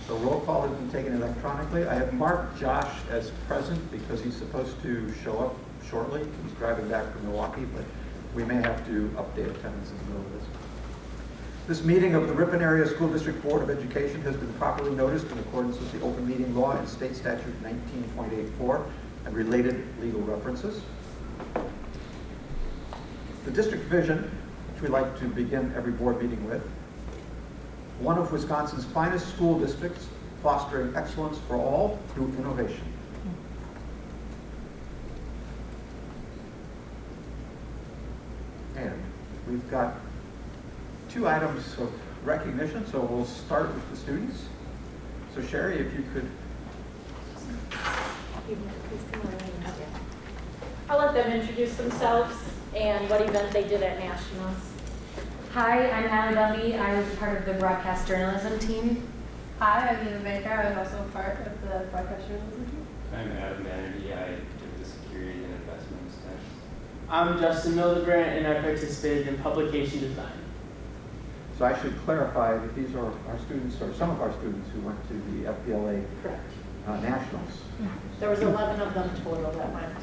So roll call has been taken electronically. I have marked Josh as present because he's supposed to show up shortly. He's driving back from Milwaukee, but we may have to update attendance in the middle of this. This meeting of the Ripon Area School District Board of Education has been properly noticed in accordance with the open meeting law and state statute 19.84 and related legal references. The district vision, which we like to begin every board meeting with: one of Wisconsin's finest school districts, fostering excellence for all through innovation. And we've got 2 items of recognition, so we'll start with the students. So Sherry, if you could. I'll let them introduce themselves and what event they did at Nationals. Hi, I'm Natalie Dunby. I was part of the broadcast journalism team. Hi, I'm Eva Baker. I was also part of the broadcast journalism team. I'm Adam Bannerty. I did the security and investments next. I'm Justin Mildebrand, and I participated in publication design. So I should clarify that these are our students, or some of our students who went to the FBLA Correct. Nationals. There was 11 of them total that went.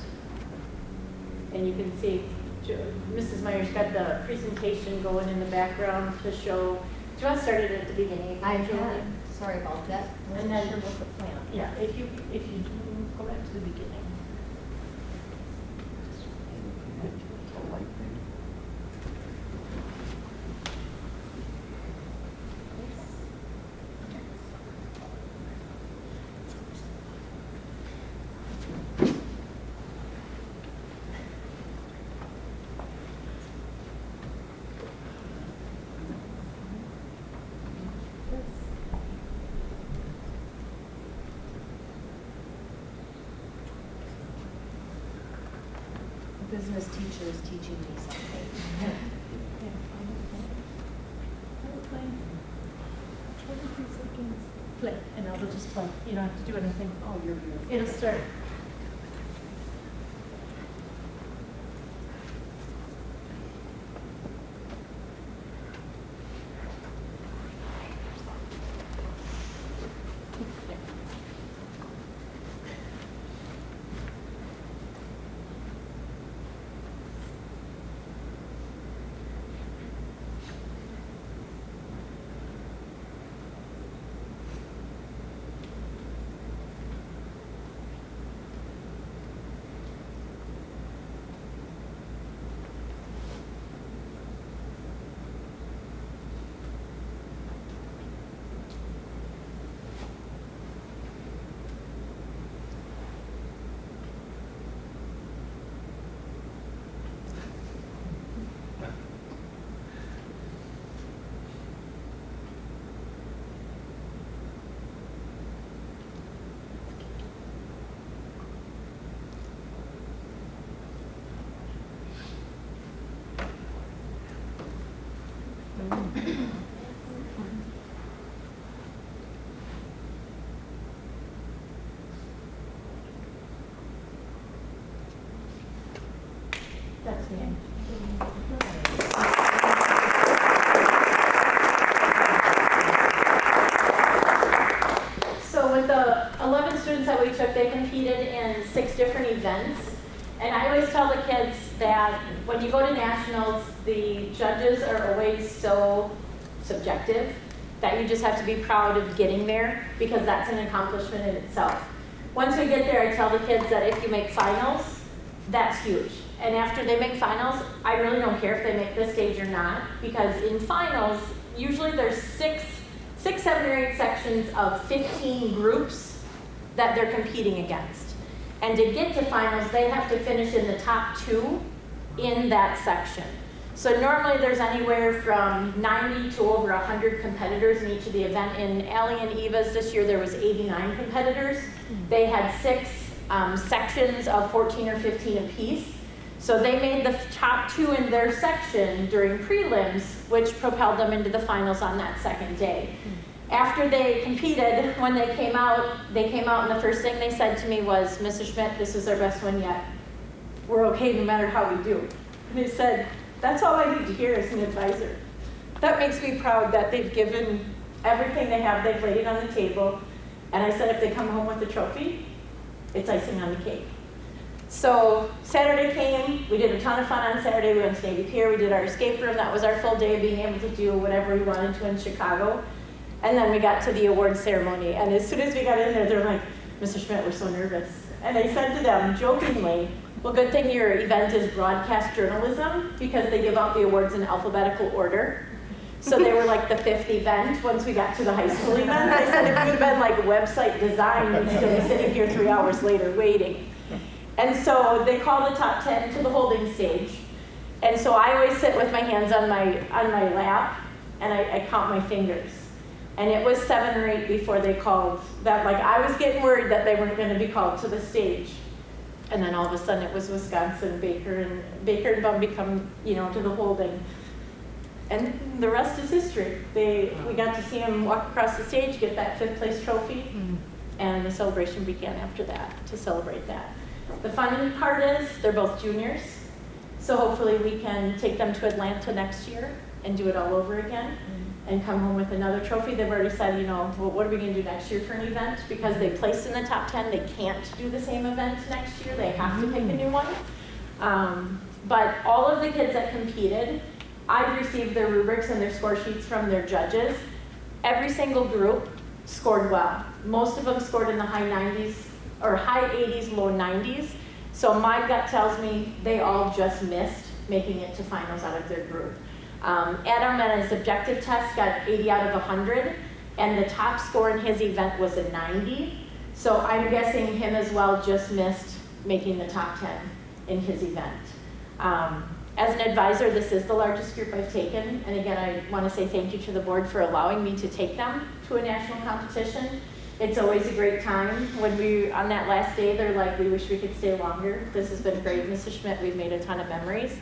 And you can see Mrs. Myers got the presentation going in the background to show. Do you want to start it at the beginning? I can. Sorry about that. And then with the plan. Yeah, if you go back to the beginning. Business teacher is teaching me something. 23 seconds. Play, and I'll just play. You don't have to do anything. Oh, you're beautiful. It'll start. That's me. So with the 11 students that we took, they competed in 6 different events. And I always tell the kids that when you go to nationals, the judges are always so subjective that you just have to be proud of getting there, because that's an accomplishment in itself. Once we get there, I tell the kids that if you make finals, that's huge. And after they make finals, I really don't care if they make this stage or not, because in finals, usually there's 6, 7, or 8 sections of 15 groups that they're competing against. And to get to finals, they have to finish in the top 2 in that section. So normally there's anywhere from 90 to over 100 competitors in each of the event. In Allie and Eva's this year, there was 89 competitors. They had 6 sections of 14 or 15 apiece. So they made the top 2 in their section during prelims, which propelled them into the finals on that second day. After they competed, when they came out and the first thing they said to me was, "Mrs. Schmidt, this is our best one yet. We're okay no matter how we do." And they said, That's all I need to hear as an advisor. That makes me proud that they've given everything they have, they've laid it on the table. And I said if they come home with a trophy, it's icing on the cake. So Saturday came, we did a ton of fun on Saturday. We went to Navy Pier, we did our escape room. That was our full day of being able to do whatever we wanted to in Chicago. And then we got to the award ceremony. And as soon as we got in there, they're like, Mr. Schmidt, we're so nervous. And I said to them jokingly, well, good thing your event is broadcast journalism because they give out the awards in alphabetical order. So they were like the 5th event once we got to the high school event. I said if it would have been like website design, we'd still be sitting here 3 hours later waiting. And so they call the top 10 to the holding stage. And so I always sit with my hands on my lap and I count my fingers. And it was 7 or 8 before they called that. Like I was getting worried that they weren't going to be called to the stage. And then all of a sudden it was Wisconsin, Baker and Bumby come, to the holding. And the rest is history. We got to see them walk across the stage, get that 5th place trophy, and the celebration began after that to celebrate that. The fun part is they're both juniors, so hopefully we can take them to Atlanta next year and do it all over again and come home with another trophy. They've already said, well, what are we going to do next year for an event? Because they placed in the top 10, they can't do the same event next year. They have to pick a new one. But all of the kids that competed, I've received their rubrics and their score sheets from their judges. Every single group scored well. Most of them scored in the high 90s or high 80s, low 90s. So my gut tells me they all just missed making it to finals out of their group. Adam on his objective test got 80 out of 100, and the top score in his event was a 90. So I'm guessing him as well just missed making the top 10 in his event. As an advisor, this is the largest group I've taken, and again, I want to say thank you to the board for allowing me to take them to a national competition. It's always a great time. When on that last day, they're like, we wish we could stay longer. This has been great, Mrs. Schmidt. We've made a ton of memories,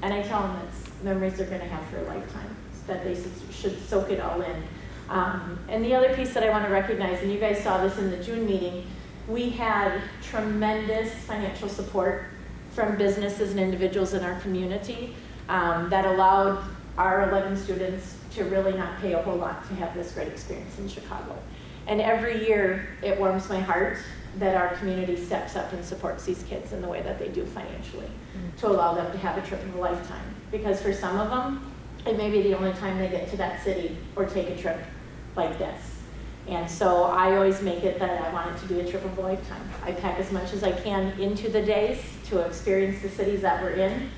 and I tell them it's memories they're going to have for a lifetime, that they should soak it all in. And the other piece that I want to recognize, and you guys saw this in the June meeting, we had tremendous financial support from businesses and individuals in our community that allowed our 11 students to really not pay a whole lot to have this great experience in Chicago. And every year, it warms my heart that our community steps up and supports these kids in the way that they do financially to allow them to have a trip of a lifetime. Because for some of them, it may be the only time they get to that city or take a trip like this. And so I always make it that I want it to be a trip of a lifetime. I pack as much as I can into the days to experience the cities that we're in.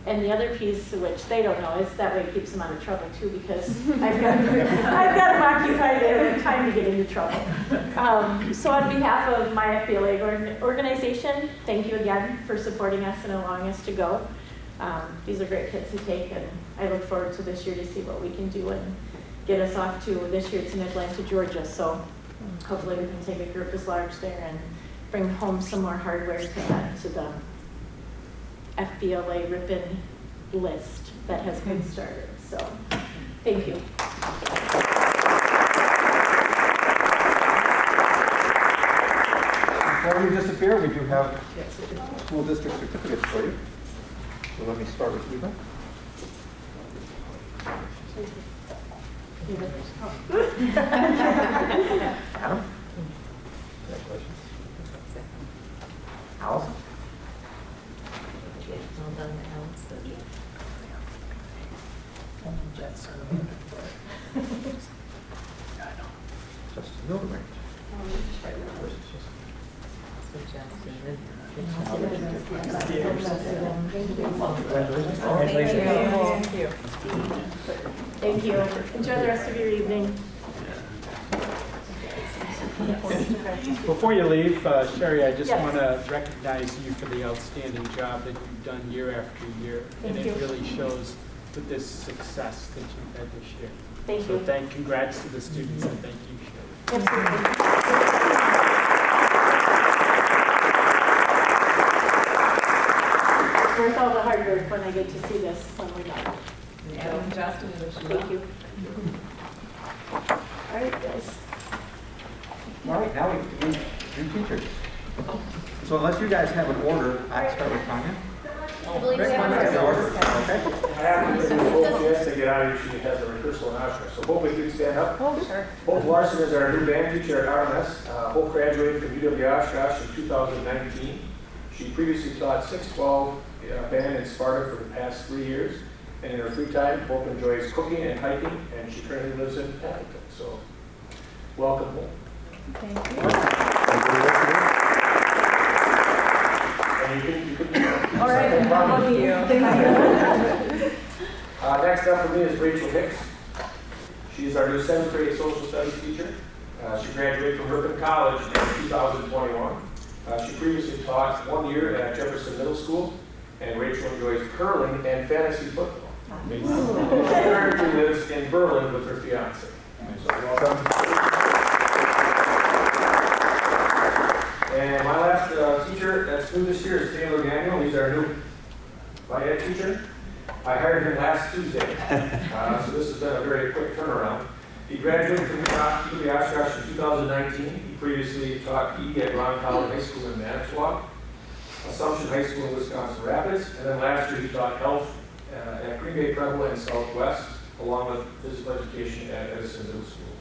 And the other piece, which they don't know, is that way it keeps them out of trouble too, because I've got them occupied. They don't have time to get into trouble. So on behalf of my FBLA organization, thank you again for supporting us and allowing us to go. These are great kids to take, and I look forward to this year to see what we can do and get us off to this year. It's in Atlanta, Georgia, so hopefully we can take a group as large there and bring home some more hardware to add to the FBLA Ripon list that has been started. So thank you. Before we disappear, we do have school district certificates for you. So let me start with Eva. Adam? Congratulations. Allison? Well done, Allison. Justin Milderange. Thank you. Thank you. Enjoy the rest of your evening. Before you leave, Sherry, I just Yes. want to recognize you for the outstanding job that you've done year after year. Thank And you. it really shows with this success that you've had this year. Thank So you. congrats to the students and thank you, Sherry. Absolutely. It's worth all the hard work when I get to see this when we're done. Adam and Justin, Thank you. All right, guys. All right, now we do teachers. So unless you guys have an order, I'll start with Tanya. I believe we Rick, have why don't you have the order? Friday, she has a rehearsal in Oshkosh. So Hope, if you stand up. Oh, sure. Hope Larson is our new band teacher at RMS. Hope graduated from UW Oshkosh in 2019. She previously taught 612 band in Sparta for the past 3 years. And in her free time, Hope enjoys cooking and hiking, and she currently lives in Paddington. So, welcome, Hope. Thank you. And you can All right, thank you. Next up for me is Rachel Hicks. She is our new 7th grade social studies teacher. She graduated from Ripon College in 2021. She previously taught 1 year at Jefferson Middle School, and Rachel enjoys curling and fantasy football. She currently lives in Berlin with her fiance. So welcome. And my last teacher that's new this year is Taylor Daniel. He's our new ed teacher. I hired him last Tuesday, so this has been a very quick turnaround. He graduated from UW Oshkosh in 2019. He previously taught PE at Ron College High School in Manitowoc, Assumption High School in Wisconsin Rapids, and then last year he taught health at Green Bay Preble and Southwest, along with physical education at Edison Middle School.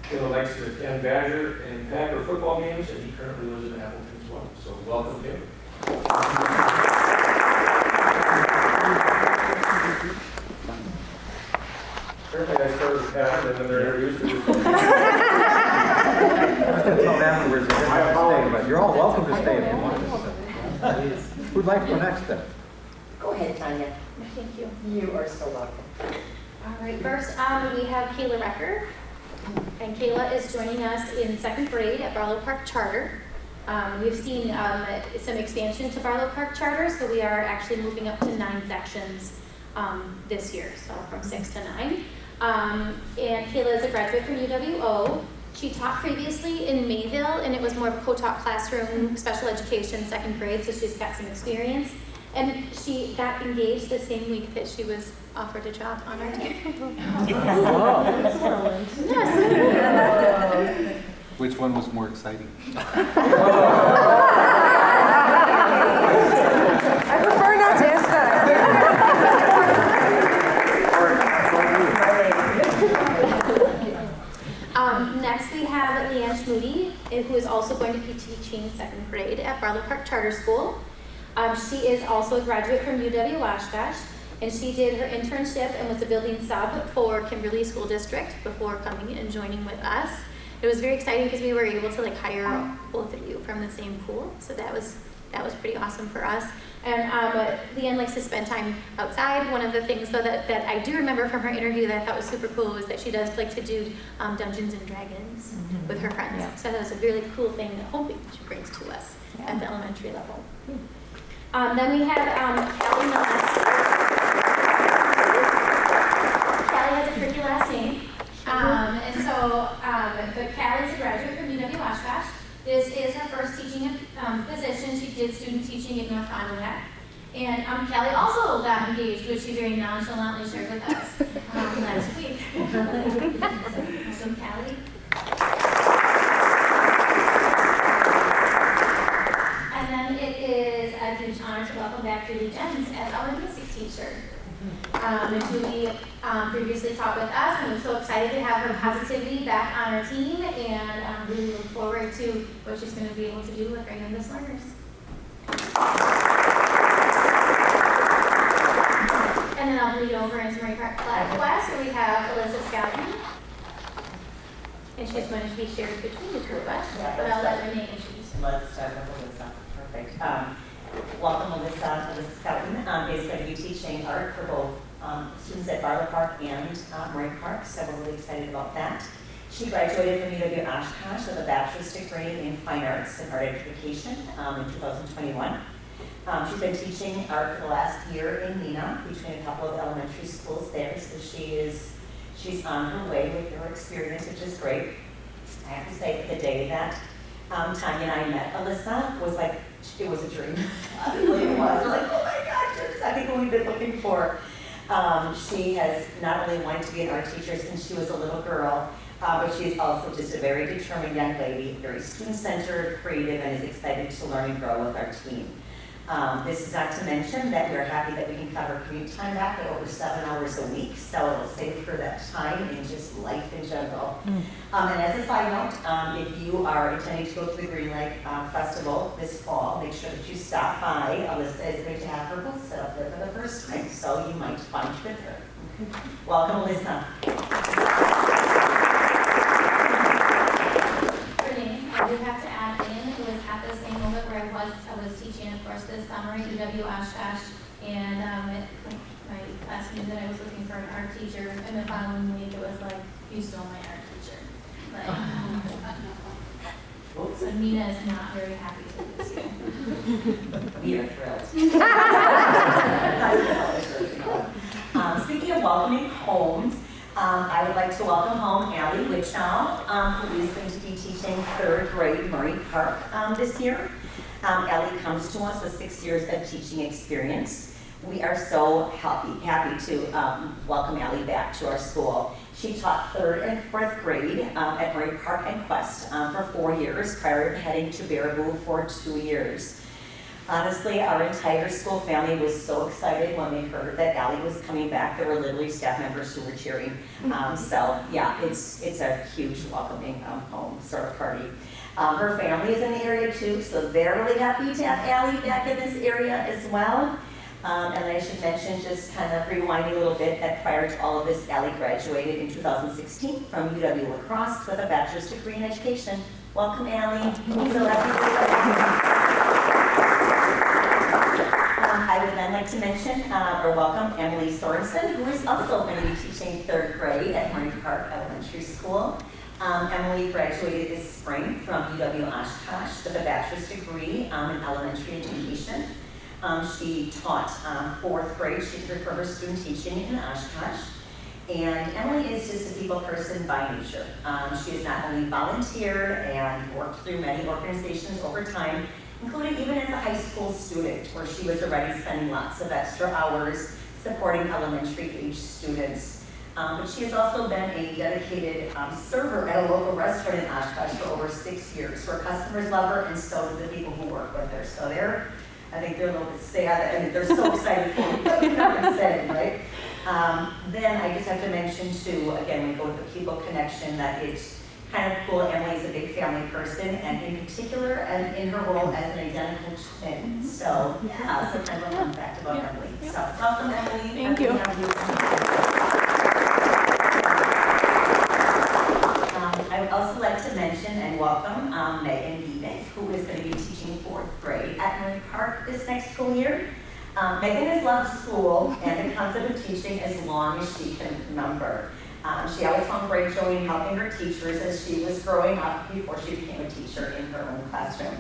Taylor likes to attend Badger and Packer football games, and he currently lives in Appleton as well. So welcome, Taylor. Apparently I started with Pat, and then they're introduced to I was going to tell them afterwards that they have to stay, but you're all welcome to stay if you want to. Who'd like to go next then? Go ahead, Tanya. Thank you. You are so welcome. All right, first we have Kayla Recker. And Kayla is joining us in 2nd grade at Barlow Park Charter. We've seen some expansion to Barlow Park Charter, so we are actually moving up to 9 sections this year, so from 6 to 9. And Kayla is a graduate from UWO. She taught previously in Mayville, and it was more of a co-taught classroom, special education, 2nd grade, so she's got some experience. And she got engaged the same week that she was offered a job on our team. Yes. Which one was more exciting? I prefer not to ask that. Next we have Leanne Schmoody, who is also going to be teaching 2nd grade at Barlow Park Charter School. She is also a graduate from UW Oshkosh, and she did her internship and was a building sub for Kimberly School District before coming and joining with us. It was very exciting because we were able to hire both of you from the same pool, so that was pretty awesome for us. And Leanne likes to spend time outside. One of the things though that I do remember from her interview that I thought was super cool was that she does like to do Dungeons and Dragons with her friends. Yeah. So that was a really cool thing that hoping she brings to us at the elementary level. Then we have Callie Milnes. Callie has a tricky last name. And so, but Callie's a graduate from UW Oshkosh. This is her first teaching position. She did student teaching at North Fond du Lac. And Callie also got engaged, which she very nonchalantly shared with us last week. So, Callie. And then it is a huge honor to welcome back Julie Jens as our music teacher. And Julie previously taught with us, and I'm so excited to have her positivity back on our team, and really look forward to what she's going to be able to do with our youngest learners. And then I'll lead over into my class, where we have Alyssa Scouten. And she's going to be shared between the two of us, but I'll let Renee introduce her. Let's start with Alyssa. Perfect. Welcome, Alyssa. Alyssa Scouten is going to be teaching art for both students at Barlow Park and Marine Park, so we're really excited about that. She graduated from UW Oshkosh with a bachelor's degree in fine arts and art education in 2021. She's been teaching art for the last year in Neenah between a couple of elementary schools there, so she's on her way with her experience, which is great. I have to say, the day that Tanya and I met Alyssa was like, it was a dream. Honestly, it was. We're like, oh my gosh, you're exactly what we've been looking for. She has not only wanted to be an art teacher since she was a little girl, but she's also just a very determined young lady, very student-centered, creative, and is excited to learn and grow with our team. This is not to mention that we're happy that we can cover commute time back at over 7 hours a week, so it'll save for that time in just life in general. And as a side note, if you are intending to go to the Green Lake Festival this fall, make sure that you stop by. Alyssa is going to have her booth set up there for the first time, so you might find her there. Welcome, Alyssa. I do have to add in, it was at the same moment where I was teaching, of course, this summer at UW Oshkosh, and my class knew that I was looking for an art teacher, and the following week it was like, you stole my art teacher. Like, so Nina is not very happy to this year. We are thrilled. Speaking of welcoming homes, I would like to welcome home Allie Witchow, who is going to be teaching 3rd grade Murray Park this year. Allie comes to us with 6 years of teaching experience. We are so happy to welcome Allie back to our school. She taught 3rd and 4th grade at Murray Park and Quest for 4 years, prior to heading to Baraboo for 2 years. Honestly, our entire school family was so excited when they heard that Allie was coming back. There were literally staff members who were cheering. So yeah, it's a huge welcoming home sort of party. Her family is in the area too, so they're really happy to have Allie back in this area as well. And I should mention, just kind of rewinding a little bit, that prior to all of this, Allie graduated in 2016 from UW La Crosse with a bachelor's degree in education. Welcome, Allie. So I would then like to mention or welcome Emily Sorensen, who is also going to be teaching 3rd grade at Murray Park Elementary School. Emily graduated this spring from UW Oshkosh with a bachelor's degree in elementary education. She taught 4th grade. She did her student teaching in Oshkosh. And Emily is just a people person by nature. She has not only volunteered and worked through many organizations over time, including even as a high school student, where she was already spending lots of extra hours supporting elementary age students. But she has also been a dedicated server at a local restaurant in Oshkosh for over 6 years, where customers love her and so do the people who work with her. So I think they're a little bit sad. I mean, they're so excited for me, but you know what I'm saying, right? Then I just have to mention too, again, we go with the people connection, that it's kind of cool. Emily's a big family person, and in particular, and in her role as an identical twin. So yeah, so kind of a fun fact about Emily. So welcome, Emily. Thank you. I would also like to mention and welcome Megan Beebeck, who is going to be teaching 4th grade at Murray Park this next school year. Megan has loved school and the concept of teaching as long as she can remember. She always found great joy in helping her teachers as she was growing up before she became a teacher in her own classroom.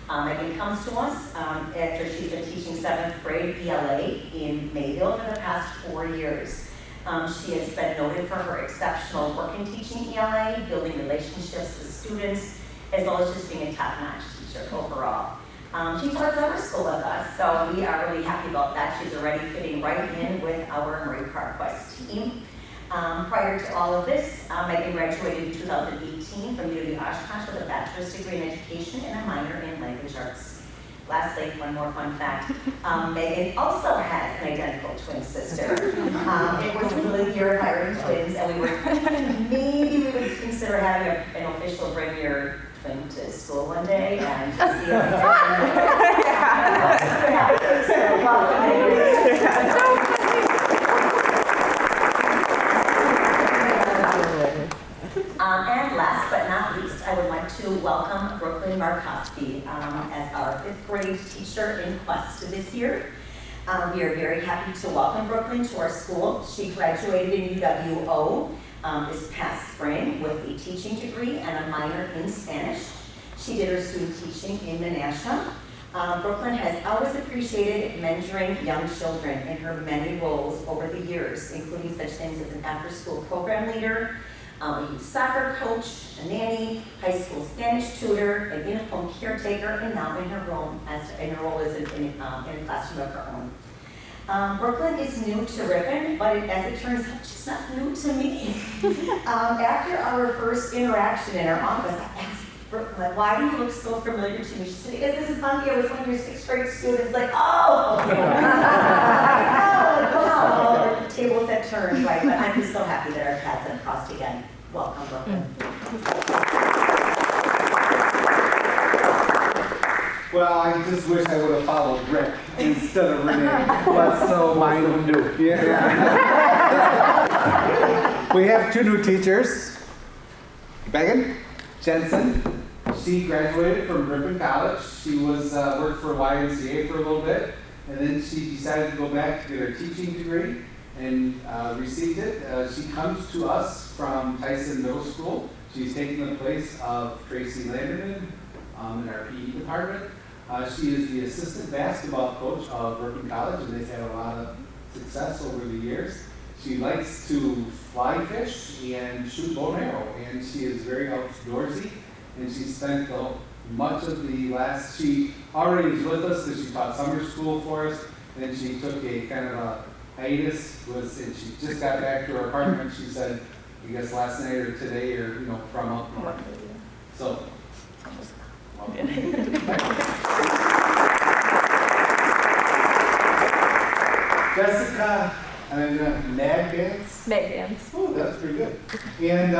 Megan comes to us after she's been teaching 7th grade ELA in Mayville for the past 4 years. She has been noted for her exceptional work in teaching ELA, building relationships with students, as well as just being a top-notch teacher overall. She taught summer school with us, so we are really happy about that. She's already fitting right in with our Murray Park Quest team. Prior to all of this, Megan graduated in 2018 from UW Oshkosh with a bachelor's degree in education and a minor in language arts. Lastly, one more fun fact, Megan also has an identical twin sister. It was really the year of hiring twins, and we were maybe we would consider having an official bring your twin to school one day and just see us. And last but not least, I would like to welcome Brooklyn Markowski as our 5th grade teacher in Quest this year. We are very happy to welcome Brooklyn to our school. She graduated in UWO this past spring with a teaching degree and a minor in Spanish. She did her student teaching in Menasha. Brooklyn has always appreciated mentoring young children in her many roles over the years, including such things as an after-school program leader, a youth soccer coach, a nanny, high school Spanish tutor, an in-home caretaker, and now in her role as in a classroom of her own. Brooklyn is new to Ripon, but as it turns out, she's not new to me. After our first interaction in our office, I asked, Like, why do you look so familiar to me? She said, because this is Monkey. I was one of your 6th grade students. Like, oh, okay. All the tables had turned, right? But I'm just so happy that our paths have crossed again. Welcome, welcome. Well, I just wish I would have followed Rick instead of Renee. But so Mine do. yeah. We have 2 new teachers. Megan Jensen. She graduated from Ripon College. She was worked for YMCA for a little bit, and then she decided to go back to get her teaching degree and received it. She comes to us from Tyson Middle School. She's taking the place of Tracy Landerman in our PE department. She is the assistant basketball coach of Ripon College, and they've had a lot of success over the years. She likes to fly fish and shoot bow and arrow, and she is very outdoorsy. And she spent much of the last, she already was with us because she taught summer school for us. And then she took a kind of a hiatus, and she just got back to her apartment. She said, I guess last night or today, or from up north. So, Jessica and Mag Dance. Meg dance. Oh, that's pretty good. And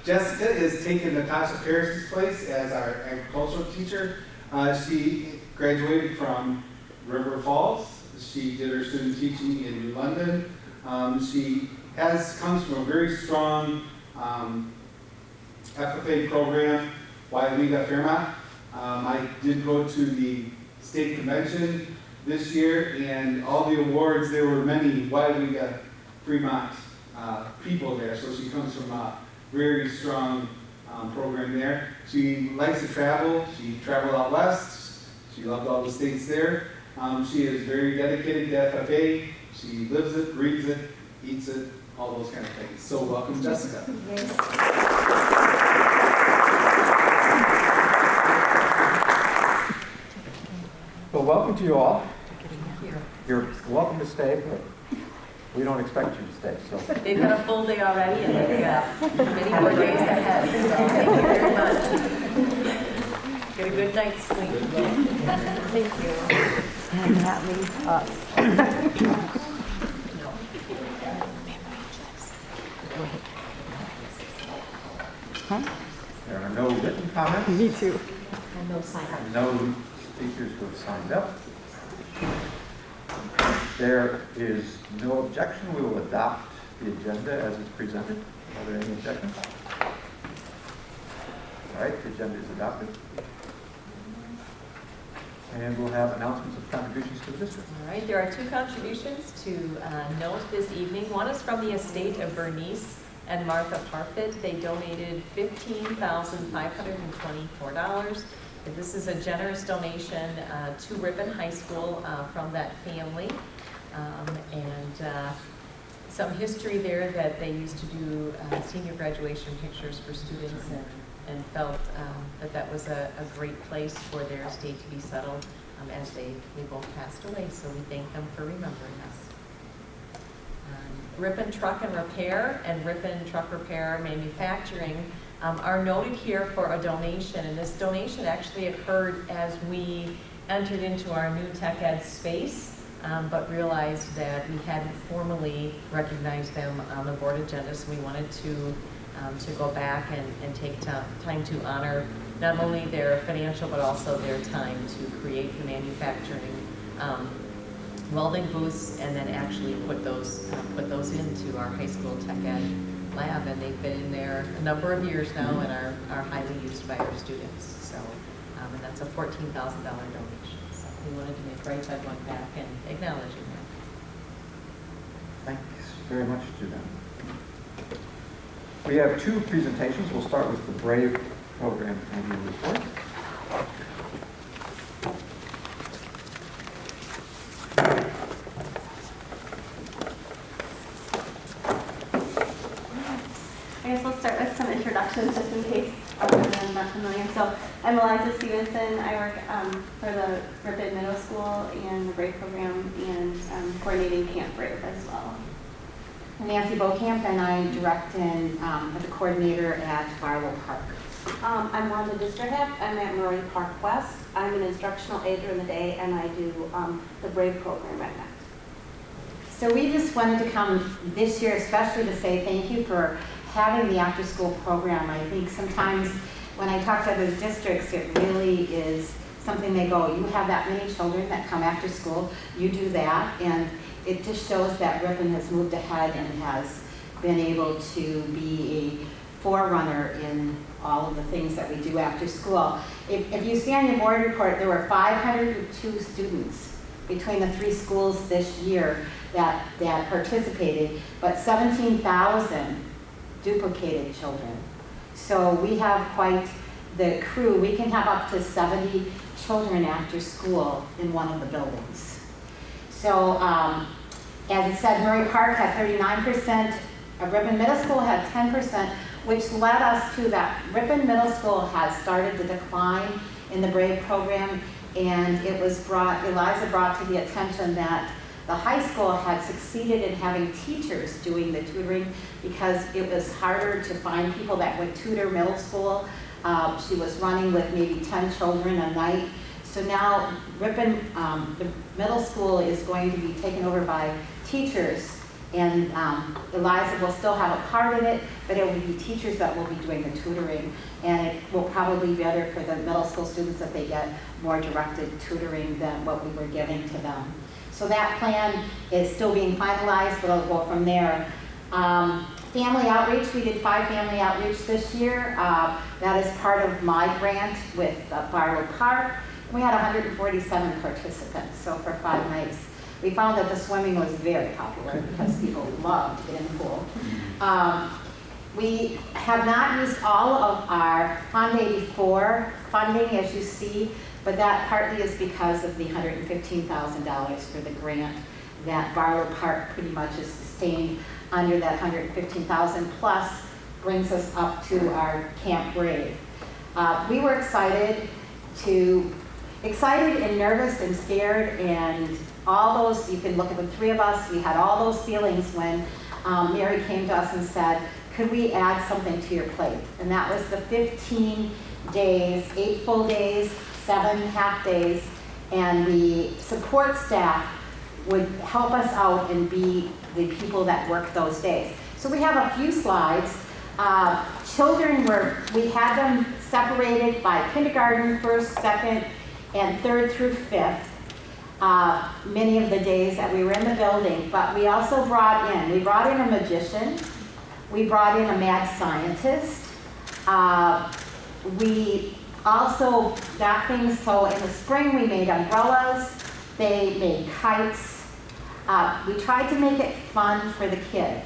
Jessica is taking Natasha Paris's place as our agricultural teacher. She graduated from River Falls. She did her student teaching in New London. She comes from a very strong FFA program, Liga Fairmont. I did go to the state convention this year, and all the awards, there were many Liga Fremont people there, so she comes from a very strong program there. She likes to travel. She traveled out west. She loved all the states there. She is very dedicated to FFA. She lives it, breathes it, eats it, all those kind of things. So welcome, Jessica. Well, welcome to you all. You're welcome to stay, but we don't expect you to stay. So They've had a full day already, and they've got many more days ahead. So thank you very much. Get a good night's sleep. Thank you. And that leaves us. there are no written comments. Me too. And no sign up. No speakers who have signed up. There is no objection. We will adopt the agenda as it's presented. Are there any objections? All right, the agenda is adopted. And we'll have announcements of contributions to the district. All right, there are 2 contributions to note this evening. One is from the estate of Bernice and Martha Parfit. They donated $15,524. This is a generous donation to Ripon High School from that family. Some history there that they used to do senior graduation pictures for students and felt that was a great place for their estate to be settled as they both passed away. So we thank them for remembering us. Ripon Truck and Repair and Ripon Truck Repair Manufacturing are noted here for a donation, and this donation actually occurred as we entered into our new tech ed space, but realized that we hadn't formally recognized them on the board agenda, so we wanted to go back and take time to honor not only their financial but also their time to create the manufacturing welding booths and then actually put those into our high school tech ed lab, and they've been in there a number of years now and are highly used by our students. So, and that's a $14,000 donation. So we wanted to make right side one back and acknowledging that. Thanks very much to them. We have 2 presentations. We'll start with the BRAVE program annual report. I guess we'll start with some introductions just in case everyone's not familiar. So I'm Eliza Stevenson. I work for the Ripon Middle School and the BRAVE program and coordinating Camp BRAVE as well. Nancy Beaucamp, and I direct and as a coordinator at Barlow Park I'm Wanda Disterhep. I'm at Murray Park West. I'm an instructional aide during the day, and I do the BRAVE program at night. So we just wanted to come this year especially to say thank you for having the after-school program. I think sometimes when I talk to other districts, it really is something they go, you have that many children that come after school, you do that, and it just shows that Ripon has moved ahead and has been able to be a forerunner in all of the things that we do after school. If you see on your board report, there were 502 students between the 3 schools this year that participated, but 17,000 duplicated children. So we have quite the crew. We can have up to 70 children after school in one of the buildings. So as it said, Murray Park had 39%, Ripon Middle School had 10%, which led us to that Ripon Middle School has started to decline in the BRAVE program, and it was Eliza brought to the attention that the high school had succeeded in having teachers doing the tutoring because it was harder to find people that would tutor middle school. She was running with maybe 10 children a night. So now Ripon, the middle school is going to be taken over by teachers, and Eliza will still have a part of it, but it will be teachers that will be doing the tutoring, and it will probably be better for the middle school students that they get more directed tutoring than what we were giving to them. So that plan is still being finalized, but it'll go from there. Family outreach, we did 5 family outreach this year. That is part of my grant with Barlow Park. We had 147 participants, so for 5 nights. We found that the swimming was very popular because people loved to get in the pool. We have not used all of our Fund 84 funding, as you see, but that partly is because of the $115,000 for the grant that Barlow Park pretty much is sustained under that $115,000 plus brings us up to our Camp Brave. We were excited and nervous and scared, and all those, you can look at the 3 of us, we had all those feelings when Mary came to us and said, could we add something to your plate? And that was the 15 days, 8 full days, 7 half days, and the support staff would help us out and be the people that worked those days. So we have a few slides. Children we had them separated by kindergarten, 1st, 2nd, and 3rd through 5th. Many of the days that we were in the building, but we also brought in a magician, we brought in a mad scientist, we also got things, so in the spring we made umbrellas, they made kites. We tried to make it fun for the kids.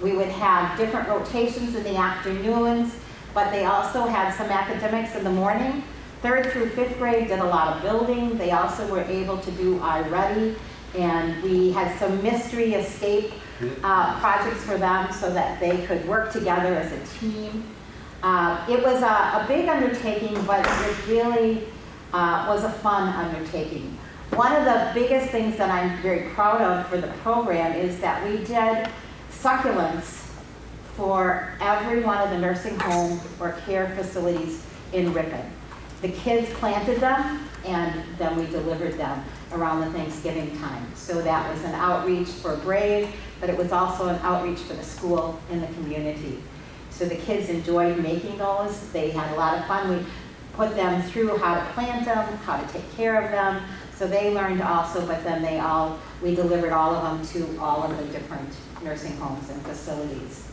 We would have different rotations in the afternoons, but they also had some academics in the morning. 3rd through 5th grade did a lot of building. They also were able to do iReady, and we had some mystery escape projects for them so that they could work together as a team. It was a big undertaking, but it really was a fun undertaking. One of the biggest things that I'm very proud of for the program is that we did succulents for every one of the nursing home or care facilities in Ripon. The kids planted them, and then we delivered them around the Thanksgiving time. So that was an outreach for Brave, but it was also an outreach for the school and the community. So the kids enjoyed making those. They had a lot of fun. We put them through how to plant them, how to take care of them. So they learned also, but then we delivered all of them to all of the different nursing homes and facilities.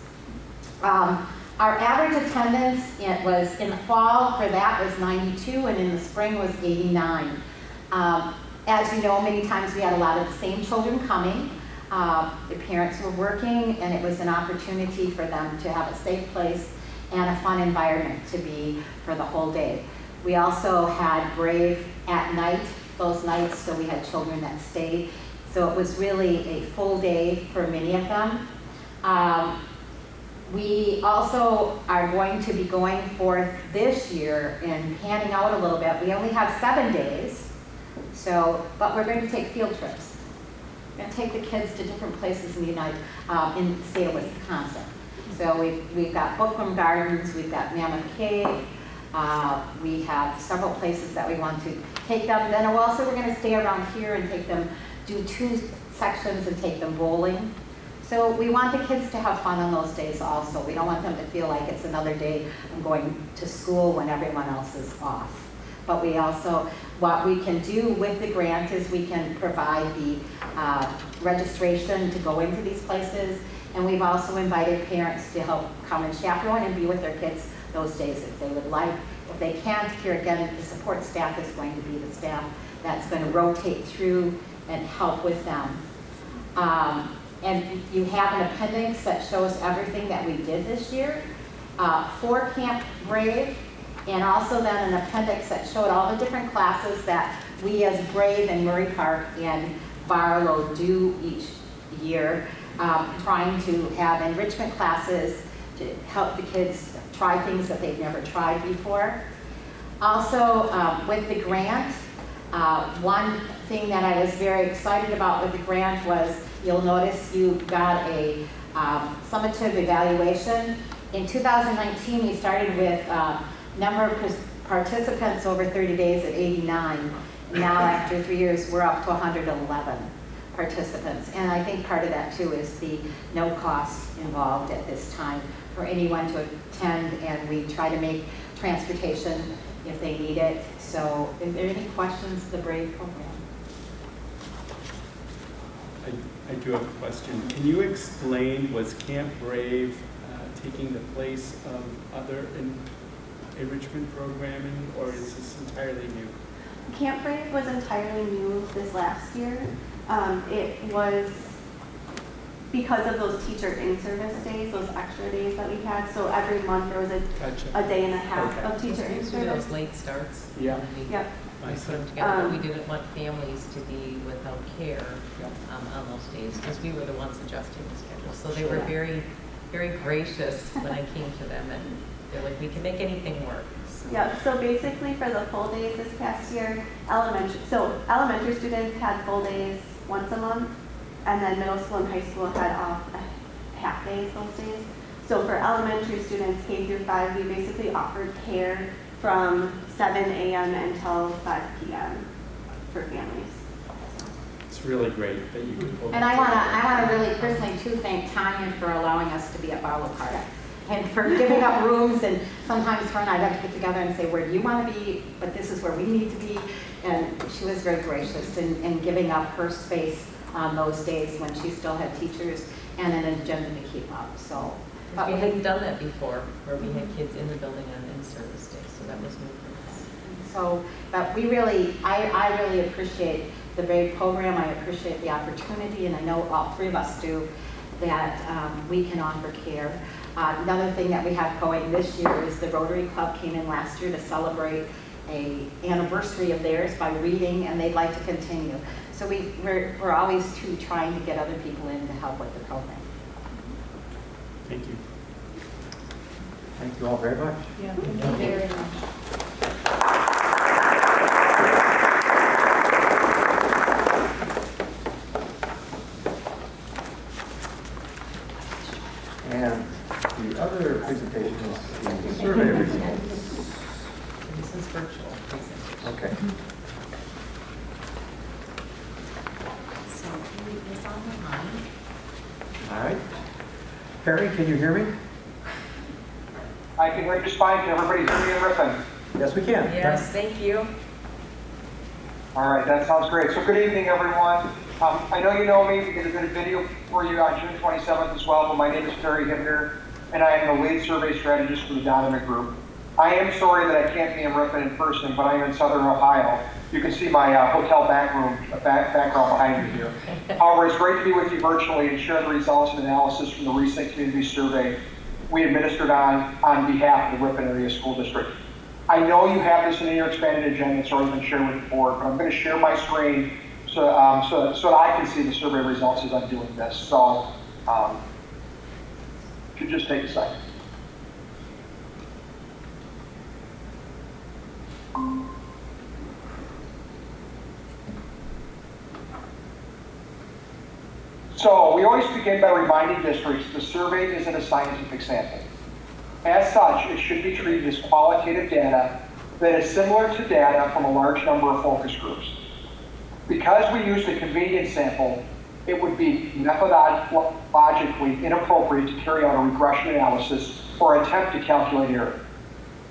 Our average attendance, it was in the fall for that was 92, and in the spring was 89. As you know, many times we had a lot of the same children coming. The parents were working, and it was an opportunity for them to have a safe place and a fun environment to be for the whole day. We also had Brave at night, those nights, so we had children that stayed. So it was really a full day for many of them. We also are going to be going forth this year and panning out a little bit. We only have 7 days, but we're going to take field trips. We're going to take the kids to different places in the state of Wisconsin. So we've got Bookworm Gardens, we've got Mammoth Cave, We have several places that we want to take them. Then also we're going to stay around here and take them, do 2 sections and take them bowling. So we want the kids to have fun on those days also. We don't want them to feel like it's another day of going to school when everyone else is off. But we also, what we can do with the grant is we can provide the registration to go into these places. And we've also invited parents to help come and chaperone and be with their kids those days if they would like. If they can't, here again, the support staff is going to be the staff that's going to rotate through and help with them. And you have an appendix that shows everything that we did this year for Camp Brave, and also then an appendix that showed all the different classes that we as Brave and Murray Park and Barlow do each year, trying to have enrichment classes to help the kids try things that they've never tried before. Also, with the grant, one thing that I was very excited about with the grant was, you'll notice you got a summative evaluation. In 2019, we started with number of participants over 30 days at 89. Now, after 3 years, we're up to 111 participants. And I think part of that, too, is the no cost involved at this time for anyone to attend, and we try to make transportation if they need it. So, is there any questions of the BRAVE program? I do have a question. Can you explain, was Camp Brave taking the place of other enrichment programming, or is this entirely new? Camp Brave was entirely new this last year. It was because of those teacher in-service days, those extra days that we had. So every month there was a day and a half of teacher in-service. Those late starts. Yeah. Yep. We put them together, but we didn't want families to be without care on those days, because we were the ones adjusting the schedule. So they were very, very gracious when I came to them, and they're like, we can make anything work. So. Yeah, so basically for the full days this past year, elementary students had full days once a month, and then middle school and high school had off half days those days. So for elementary students, K through 5, we basically offered care from 7 a.m. until 5 p.m. for families. It's really great that you could pull And I want to really personally too thank Tanya for allowing us to be at Barlow Park and for giving up rooms, and sometimes her and I have to get together and say, where do you want to be, but this is where we need to be. And she was very gracious in giving up her space on those days when she still had teachers and an agenda to keep up. So. We hadn't done that before, where we had kids in the building on in-service days, so that was new for us. So, but we really, I really appreciate the BRAVE program. I appreciate the opportunity, and I know all 3 of us do, that we can offer care. Another thing that we have going this year is the Rotary Club came in last year to celebrate an anniversary of theirs by reading, and they'd like to continue. So we're always trying to get other people in to help with the program. Thank you. Thank you all very much. Yeah, thank you very much. And the other presentation is the survey results. This is virtual presentation. Okay. So he is on the line. All right. Perry, can you hear me? I can hear you just fine. Can everybody hear me in Ripon? Yes, we can. Yes, thank you. All right, that sounds great. So good evening, everyone. I know you know me. We did a good video for you on June 27th as well, but my name is Terry Hibner, and I am the lead survey strategist for the Donovan Group. I am sorry that I can't be in Ripon in person, but I am in Southern Ohio. You can see my hotel background behind me here. However, it's great to be with you virtually and share the results and analysis from the recent community survey we administered on behalf of the Ripon Area School District. I know you have this in your expanded agenda. It's already been shared with the board, but I'm going to share my screen so that I can see the survey results as I'm doing this. So, could just take a second. So we always begin by reminding districts the survey isn't a scientific sample. As such, it should be treated as qualitative data that is similar to data from a large number of focus groups. Because we used a convenience sample, it would be methodologically inappropriate to carry out a regression analysis or attempt to calculate error.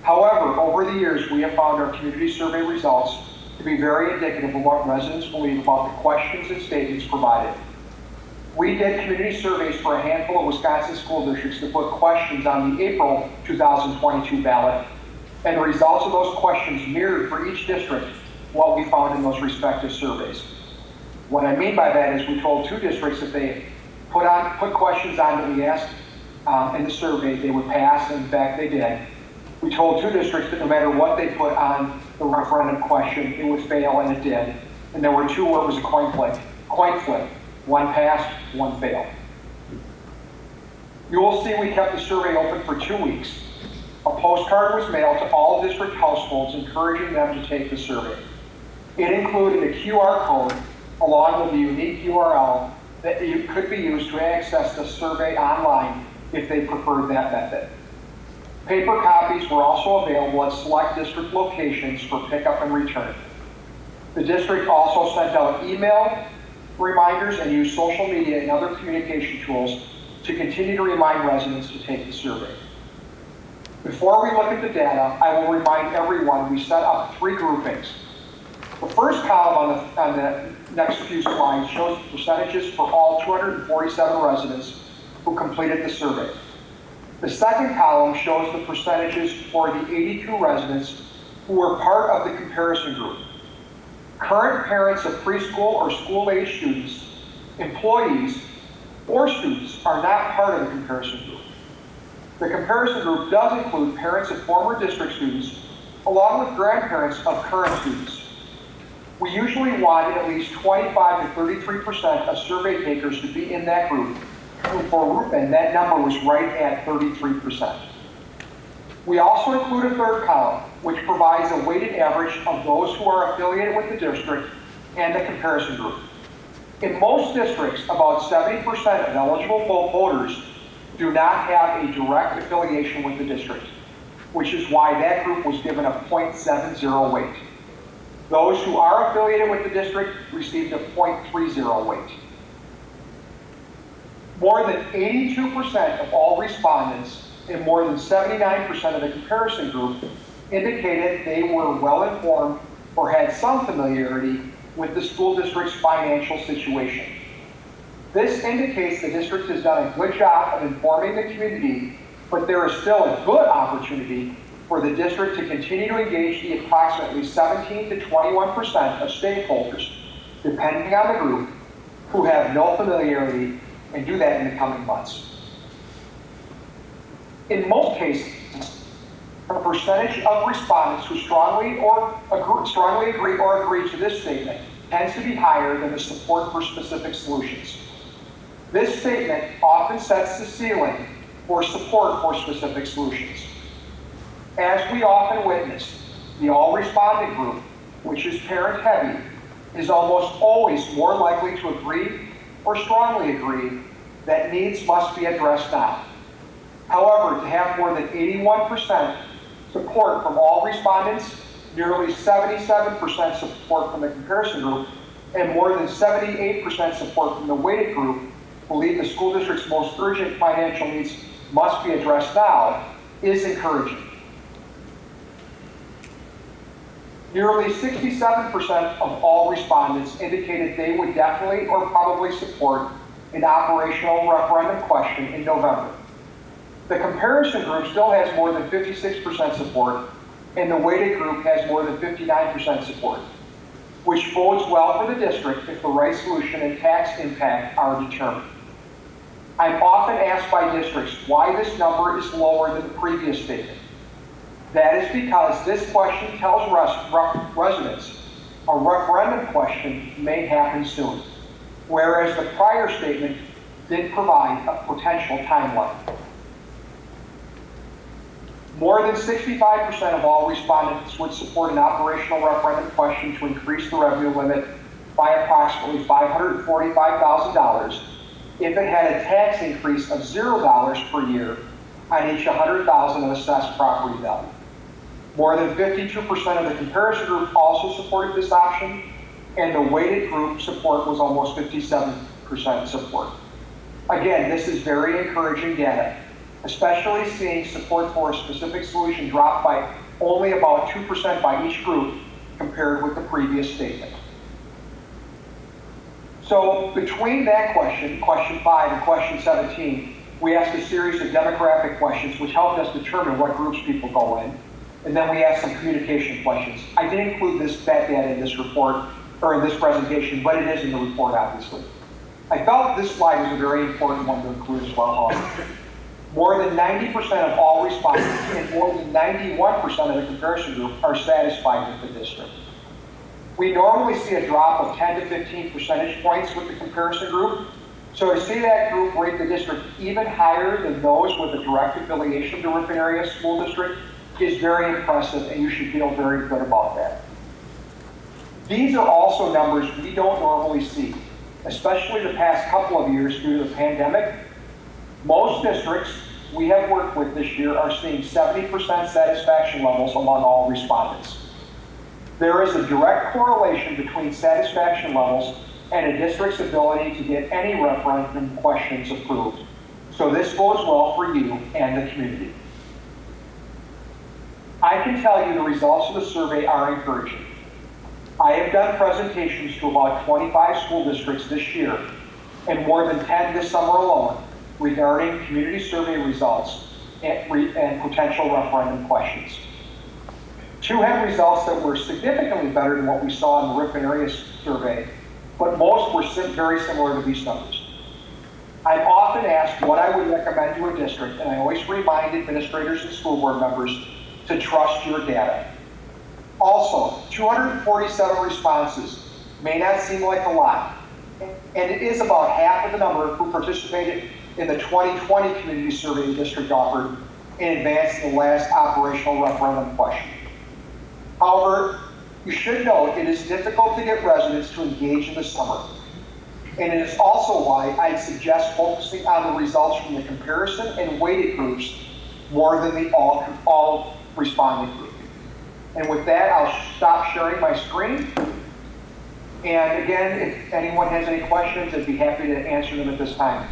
However, over the years, we have found our community survey results to be very indicative of what residents believe about the questions and statements provided. We did community surveys for a handful of Wisconsin school districts to put questions on the April 2022 ballot, and the results of those questions mirrored for each district what we found in those respective surveys. What I mean by that is we told 2 districts that they put questions on that we asked in the survey, they would pass, and in fact they did. We told 2 districts that no matter what they put on the referendum question, it would fail, and it did. And there were 2 where it was a coin flip. 1 passed, 1 failed. You will see we kept the survey open for 2 weeks. A postcard was mailed to all district households encouraging them to take the survey. It included a QR code along with a unique URL that could be used to access the survey online if they preferred that method. Paper copies were also available at select district locations for pickup and return. The district also sent out email reminders and used social media and other communication tools to continue to remind residents to take the survey. Before we look at the data, I will remind everyone we set up 3 groupings. The first column on the next few slides shows the percentages for all 247 residents who completed the survey. The second column shows the percentages for the 82 residents who were part of the comparison group. Current parents of preschool or school-age students, employees, or students are not part of the comparison group. The comparison group does include parents of former district students, along with grandparents of current students. We usually wanted at least 25 to 33% of survey takers to be in that group, and for Ripon, that number was right at 33%. We also include a third column, which provides a weighted average of those who are affiliated with the district and the comparison group. In most districts, about 70% of eligible voters do not have a direct affiliation with the district, which is why that group was given a 0.70 weight. Those who are affiliated with the district received a 0.30 weight. More than 82% of all respondents and more than 79% of the comparison group indicated they were well informed or had some familiarity with the school district's financial situation. This indicates the district has done a good job of informing the community, but there is still a good opportunity for the district to continue to engage the approximately 17 to 21% of stakeholders, depending on the group, who have no familiarity, and do that in the coming months. In most cases, a percentage of respondents who strongly agree or agree to this statement tends to be higher than the support for specific solutions. This statement often sets the ceiling for support for specific solutions. As we often witness, the all-respondent group, which is parent-heavy, is almost always more likely to agree or strongly agree that needs must be addressed now. However, to have more than 81% support from all respondents, nearly 77% support from the comparison group, and more than 78% support from the weighted group believe the school district's most urgent financial needs must be addressed now is encouraging. Nearly 67% of all respondents indicated they would definitely or probably support an operational referendum question in November. The comparison group still has more than 56% support, and the weighted group has more than 59% support, which bodes well for the district if the right solution and tax impact are determined. I'm often asked by districts why this number is lower than the previous statement. That is because this question tells residents a referendum question may happen soon, whereas the prior statement did provide a potential timeline. More than 65% of all respondents would support an operational referendum question to increase the revenue limit by approximately $545,000 if it had a tax increase of $0 per year on each 100,000 of assessed property value. More than 52% of the comparison group also supported this option, and the weighted group support was almost 57% support. Again, this is very encouraging data, especially seeing support for a specific solution drop by only about 2% by each group compared with the previous statement. So between that question, question 5 and question 17, we asked a series of demographic questions which helped us determine what groups people go in. And then we asked some communication questions. I didn't include that data in this report, or in this presentation, but it is in the report, obviously. I felt this slide was a very important one to include as well. More than 90% of all respondents and more than 91% of the comparison group are satisfied with the district. We normally see a drop of 10 to 15 percentage points with the comparison group. So to see that group rate the district even higher than those with a direct affiliation to Ripon Area School District is very impressive, and you should feel very good about that. These are also numbers we don't normally see, especially the past couple of years due to the pandemic. Most districts we have worked with this year are seeing 70% satisfaction levels among all respondents. There is a direct correlation between satisfaction levels and a district's ability to get any referendum questions approved. So this bodes well for you and the community. I can tell you the results of the survey are encouraging. I have done presentations to about 25 school districts this year and more than 10 this summer alone regarding community survey results and potential referendum questions. 2 had results that were significantly better than what we saw in the Ripon Area survey, but most were very similar to these numbers. I'm often asked what I would recommend to a district, and I always remind administrators and school board members to trust your data. Also, 247 responses may not seem like a lot, and it is about half of the number who participated in the 2020 community survey the district offered in advance of the last operational referendum question. However, you should note it is difficult to get residents to engage in the summer. And it is also why I'd suggest focusing on the results from the comparison and weighted groups more than the all responding group. And with that, I'll stop sharing my screen. And again, if anyone has any questions, I'd be happy to answer them at this time.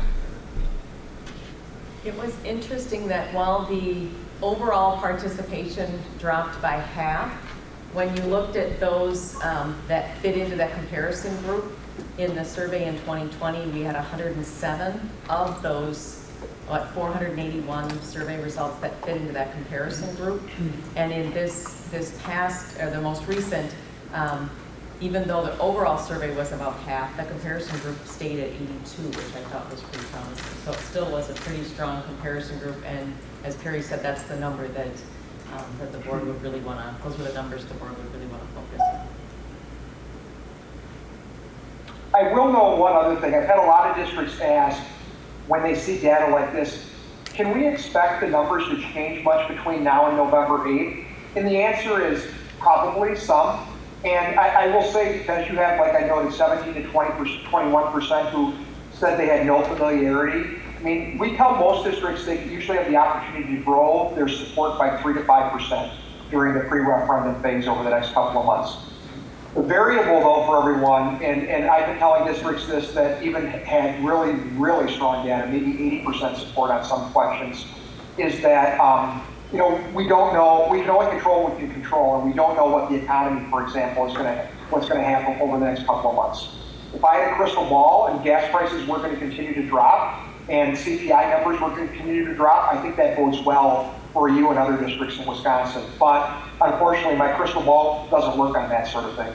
It was interesting that while the overall participation dropped by half, when you looked at those that fit into that comparison group in the survey in 2020, we had 107 of those 481 survey results that fit into that comparison group. And in this past, or the most recent, even though the overall survey was about half, the comparison group stayed at 82, which I thought was pretty promising. So it still was a pretty strong comparison group, and as Perry said, that's the number that that the board would really want to, those were the numbers the board would really want to focus on. I will note one other thing. I've had a lot of districts ask, when they see data like this, can we expect the numbers to change much between now and November 8th? And the answer is probably some. And I will say, because you have, like I noted, 17 to 21% who said they had no familiarity. I mean, we tell most districts they usually have the opportunity to grow their support by 3 to 5% during the pre-referendum phase over the next couple of months. The variable, though, for everyone, and I've been telling districts this that even had really, really strong data, maybe 80% support on some questions, is that, you know, we don't know, we can only control what we can control, and we don't know what the economy, for example, is what's going to happen over the next couple of months. If I had a crystal ball and gas prices were going to continue to drop, and CPI numbers were going to continue to drop, I think that bodes well for you and other districts in Wisconsin. But unfortunately, my crystal ball doesn't work on that sort of thing.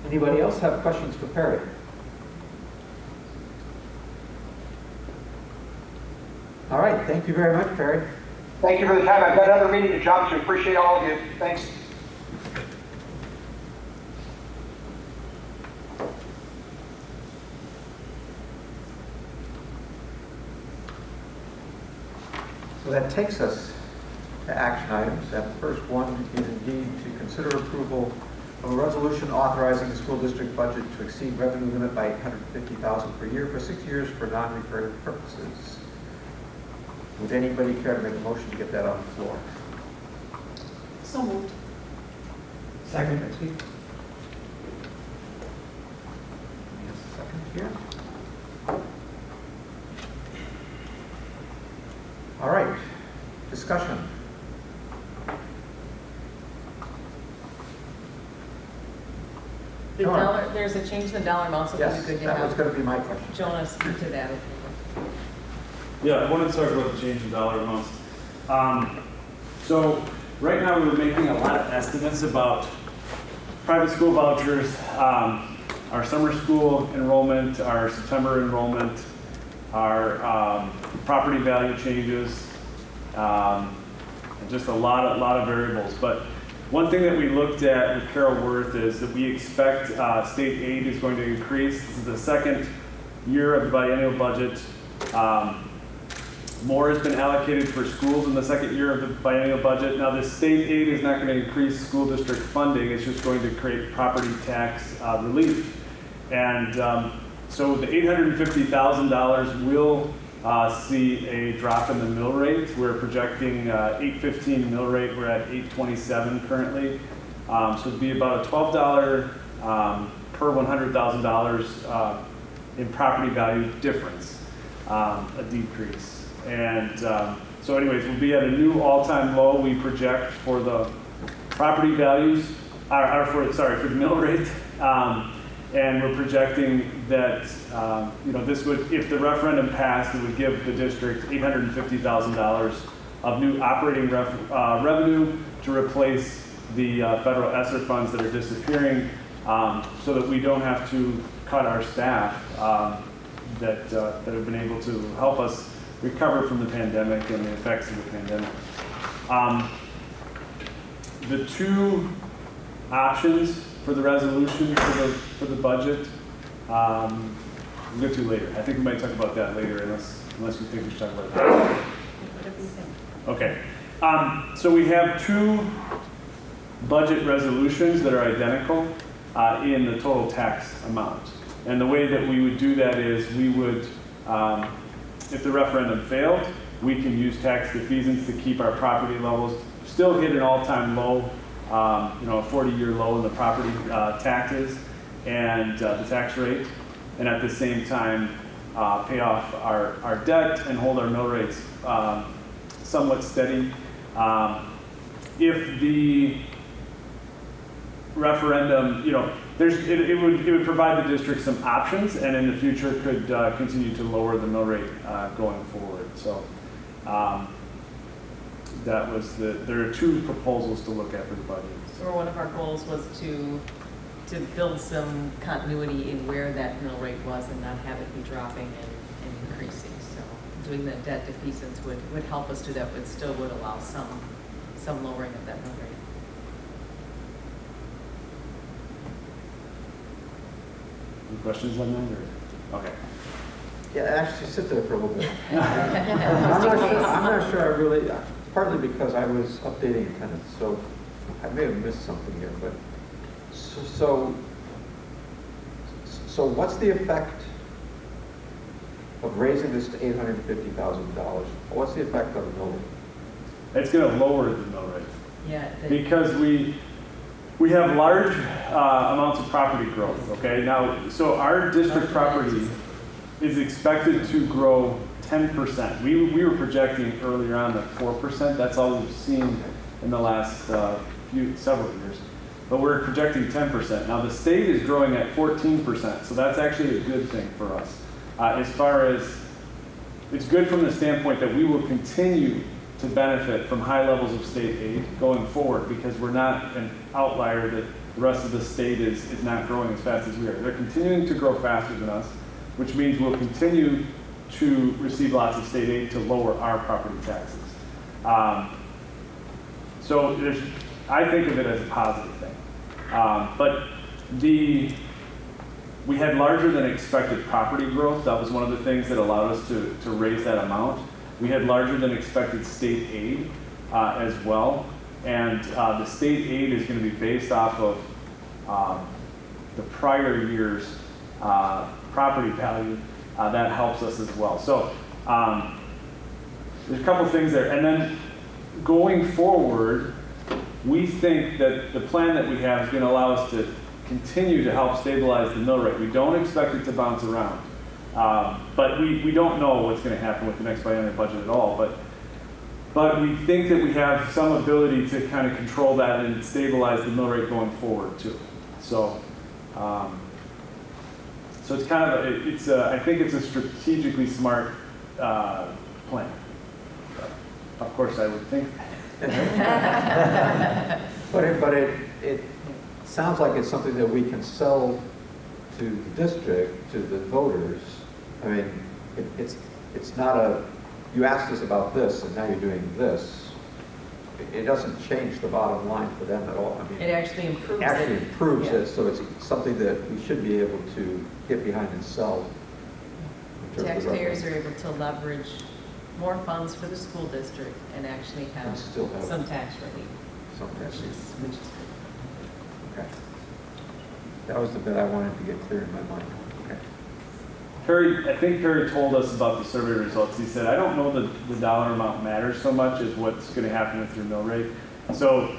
Anybody else have questions for Perry? All right, thank you very much, Perry. Thank you for the time. I've got another meeting to jump to. Appreciate all of you. Thanks. So that takes us to action items. That first one is indeed to consider approval A resolution authorizing the school district budget to exceed revenue limit by $850,000 per year for 6 years for non-recurring purposes. Would anybody care to make a motion to get that on the floor? So moved. Second. Betsy? Yes, second here. All right, discussion. The Sure. dollar, there's a change in the dollar amount, so Yes, it'd be good to that was have going to be my question. Jonah speak to that. Yeah, I wanted to talk about the change in dollar amounts. So right now we're making a lot of estimates about private school vouchers, our summer school enrollment, our September enrollment, our property value changes, and just a lot of variables. But one thing that we looked at with Carol Worth is that we expect state aid is going to increase. This is the second year of the biennial budget. More has been allocated for schools in the second year of the biennial budget. Now, the state aid is not going to increase school district funding. It's just going to create property tax relief. And so the $850,000 will see a drop in the mill rate. We're projecting 815 mill rate. We're at 827 currently. So it'd be about a $12 per $100,000 in property value difference, a decrease. And so anyways, we'll be at a new all-time low we project for the property values, for the mill rate. And we're projecting that, this would, if the referendum passed, it would give the district $850,000 of new operating revenue to replace the federal ESSER funds that are disappearing, so that we don't have to cut our staff that have been able to help us recover from the pandemic and the effects of the pandemic. The two options for the resolution for the budget, we'll get to later. I think we might talk about that later, unless you think we should talk about that. Okay. So we have two budget resolutions that are identical in the total tax amount. And the way that we would do that is we would, if the referendum failed, we can use tax defeasance to keep our property levels, still hit an all-time low, a 40-year low in the property taxes and the tax rate, and at the same time pay off our debt and hold our mill rates somewhat steady. If the referendum, it would provide the district some options, and in the future could continue to lower the mill rate going forward. So there are two proposals to look at for the budget. So one of our goals was to build some continuity in where that mill rate was and not have it be dropping and increasing. So doing the debt defeasance would help us do that, but still would allow some lowering of that mill rate. Any questions on that? Or? Okay. Yeah, actually sit there for a little bit. I'm not sure I really, partly because I was updating attendance, so I may have missed something here, but so what's the effect of raising this to $850,000? What's the effect on the mill rate? It's going to lower the mill rate. Yeah. Because we have large amounts of property growth, okay? Now, so our district property is expected to grow 10%. We were projecting earlier on at 4%. That's all we've seen in the last several years. But we're projecting 10%. Now, the state is growing at 14%, so that's actually a good thing for us. As far as, it's good from the standpoint that we will continue to benefit from high levels of state aid going forward, because we're not an outlier that the rest of the state is not growing as fast as we are. They're continuing to grow faster than us, which means we'll continue to receive lots of state aid to lower our property taxes. So I think of it as a positive thing. But we had larger than expected property growth. That was one of the things that allowed us to raise that amount. We had larger than expected state aid as well. And the state aid is going to be based off of the prior year's property value, that helps us as well. So there's a couple things there. And then going forward, we think that the plan that we have is going to allow us to continue to help stabilize the mill rate. We don't expect it to bounce around. But we don't know what's going to happen with the next biennial budget at all. But we think that we have some ability to kind of control that and stabilize the mill rate going forward too. So, so it's kind of I think it's a strategically smart plan. Of course, I would think. But it sounds like it's something that we can sell to the district, to the voters. I mean, it's not a, you asked us about this and now you're doing this. It doesn't change the bottom line for them at all. I mean, It actually improves actually it. improves Yeah. it, so it's something that we should be able to get behind and sell. in terms of Taxpayers are revenue. able to leverage more funds for the school district and actually have And still have some tax relief, Sometimes. which is good. Okay. That was the bit I wanted to get clear in my mind. Okay. I think Perry told us about the survey results. He said, I don't know that the dollar amount matters so much as what's going to happen with your mill rate. So,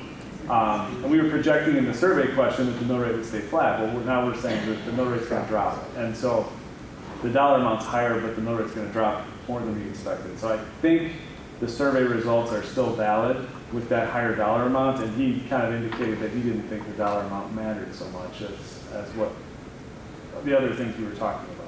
and we were projecting in the survey question that the mill rate would stay flat. Well, now we're saying that the mill rate's going to drop. And so the dollar amount's higher, but the mill rate's going to drop more than we expected. So I think the survey results are still valid with that higher dollar amount. And he kind of indicated that he didn't think the dollar amount mattered so much as what the other things we were talking about.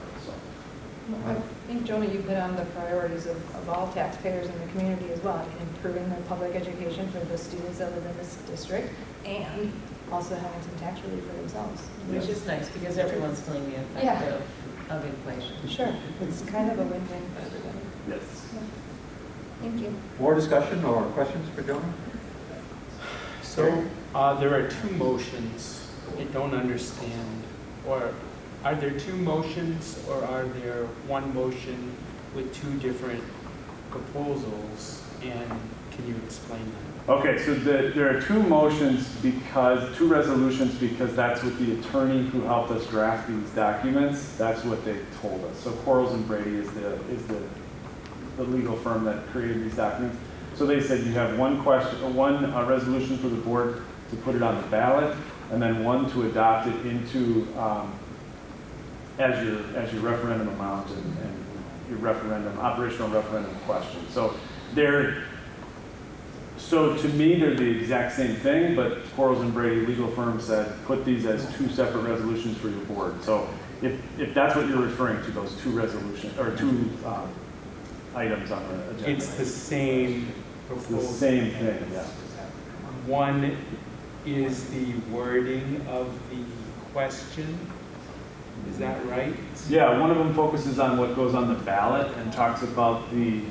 I think, Jonah, you've hit on the priorities of all taxpayers in the community as well, improving the public education for the students that live in this district, and also having some tax relief for themselves. Which is nice because everyone's feeling the effect Yeah. of inflation. Sure, it's kind of a win-win for everybody. Yes. Yeah. Thank you. More discussion or questions for Jonah? So there are two motions. I don't understand. Or are there two motions, or are there one motion with two different proposals? And can you explain that? Okay, so there are two motions two resolutions because that's what the attorney who helped us draft these documents, that's what they told us. So Quarles and Brady is the legal firm that created these documents. So they said you have one resolution for the board to put it on the ballot, and then one to adopt it into as your referendum amount and your operational referendum question. So to me, they're the exact same thing, but Quarles and Brady legal firm said put these as two separate resolutions for your board. So if that's what you're referring to, those two resolutions or two items on the agenda. It's the same proposal. It's the same thing, yeah. One is the wording of the question. Is that right? Yeah, one of them focuses on what goes on the ballot and talks about the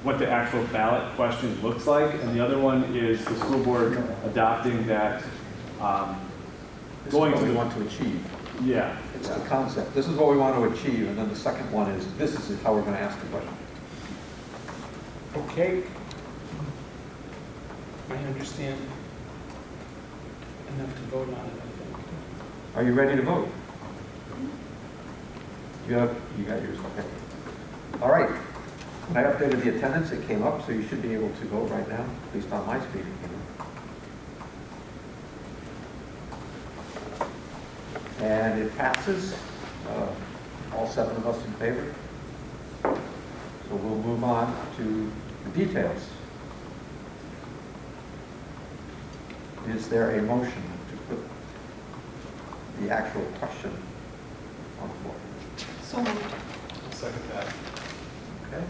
what the actual ballot question looks like, and the other one is the school board adopting that. This is what we want to achieve. Yeah. It's the concept. This is what we want to achieve, and then the second one is this is how we're going to ask the question. Okay. I understand enough to vote on it, I think. Are you ready to vote? You got yours, okay. All right. When I updated the attendance, it came up, so you should be able to vote right now, at least on my speed. And it passes, all 7 of us in favor. So we'll move on to the details. Is there a motion to put the actual question on the floor? So moved. Second that. Okay.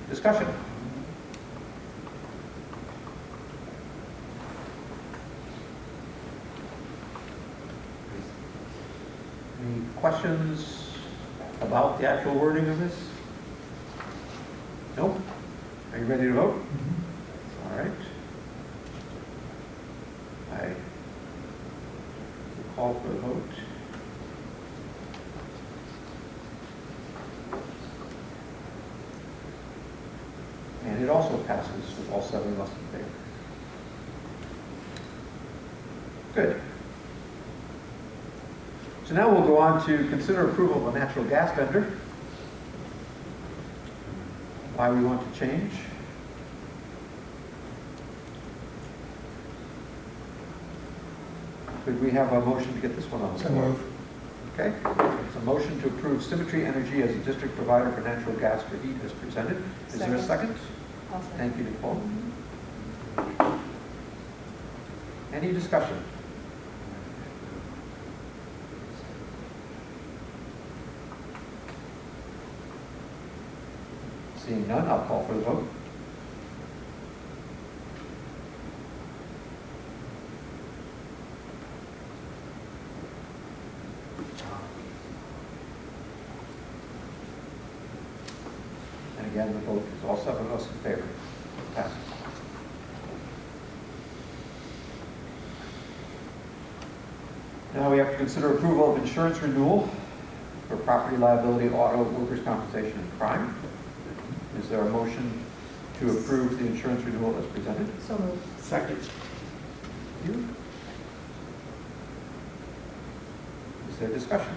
Discussion. Any questions about the actual wording of this? Nope. Are you ready to vote? All right. I will call for a vote. it also passes with all 7 of us in favor. Good. So now we'll go on to consider approval of a natural gas vendor. Why we want to change. Could we have a motion to get this one on the floor? Okay. It's a motion to approve Symmetry Energy as a district provider for natural gas for heat as presented. Is there a second? Thank you, Nicole. Any discussion? Seeing none, I'll call for the vote. And again, the vote is all 7 of us in favor. Passes. Now we have to consider approval of insurance renewal for property liability, auto, workers' compensation, and crime. Is there a motion to approve the insurance renewal as presented? So moved. Second. Thank you. Is there discussion?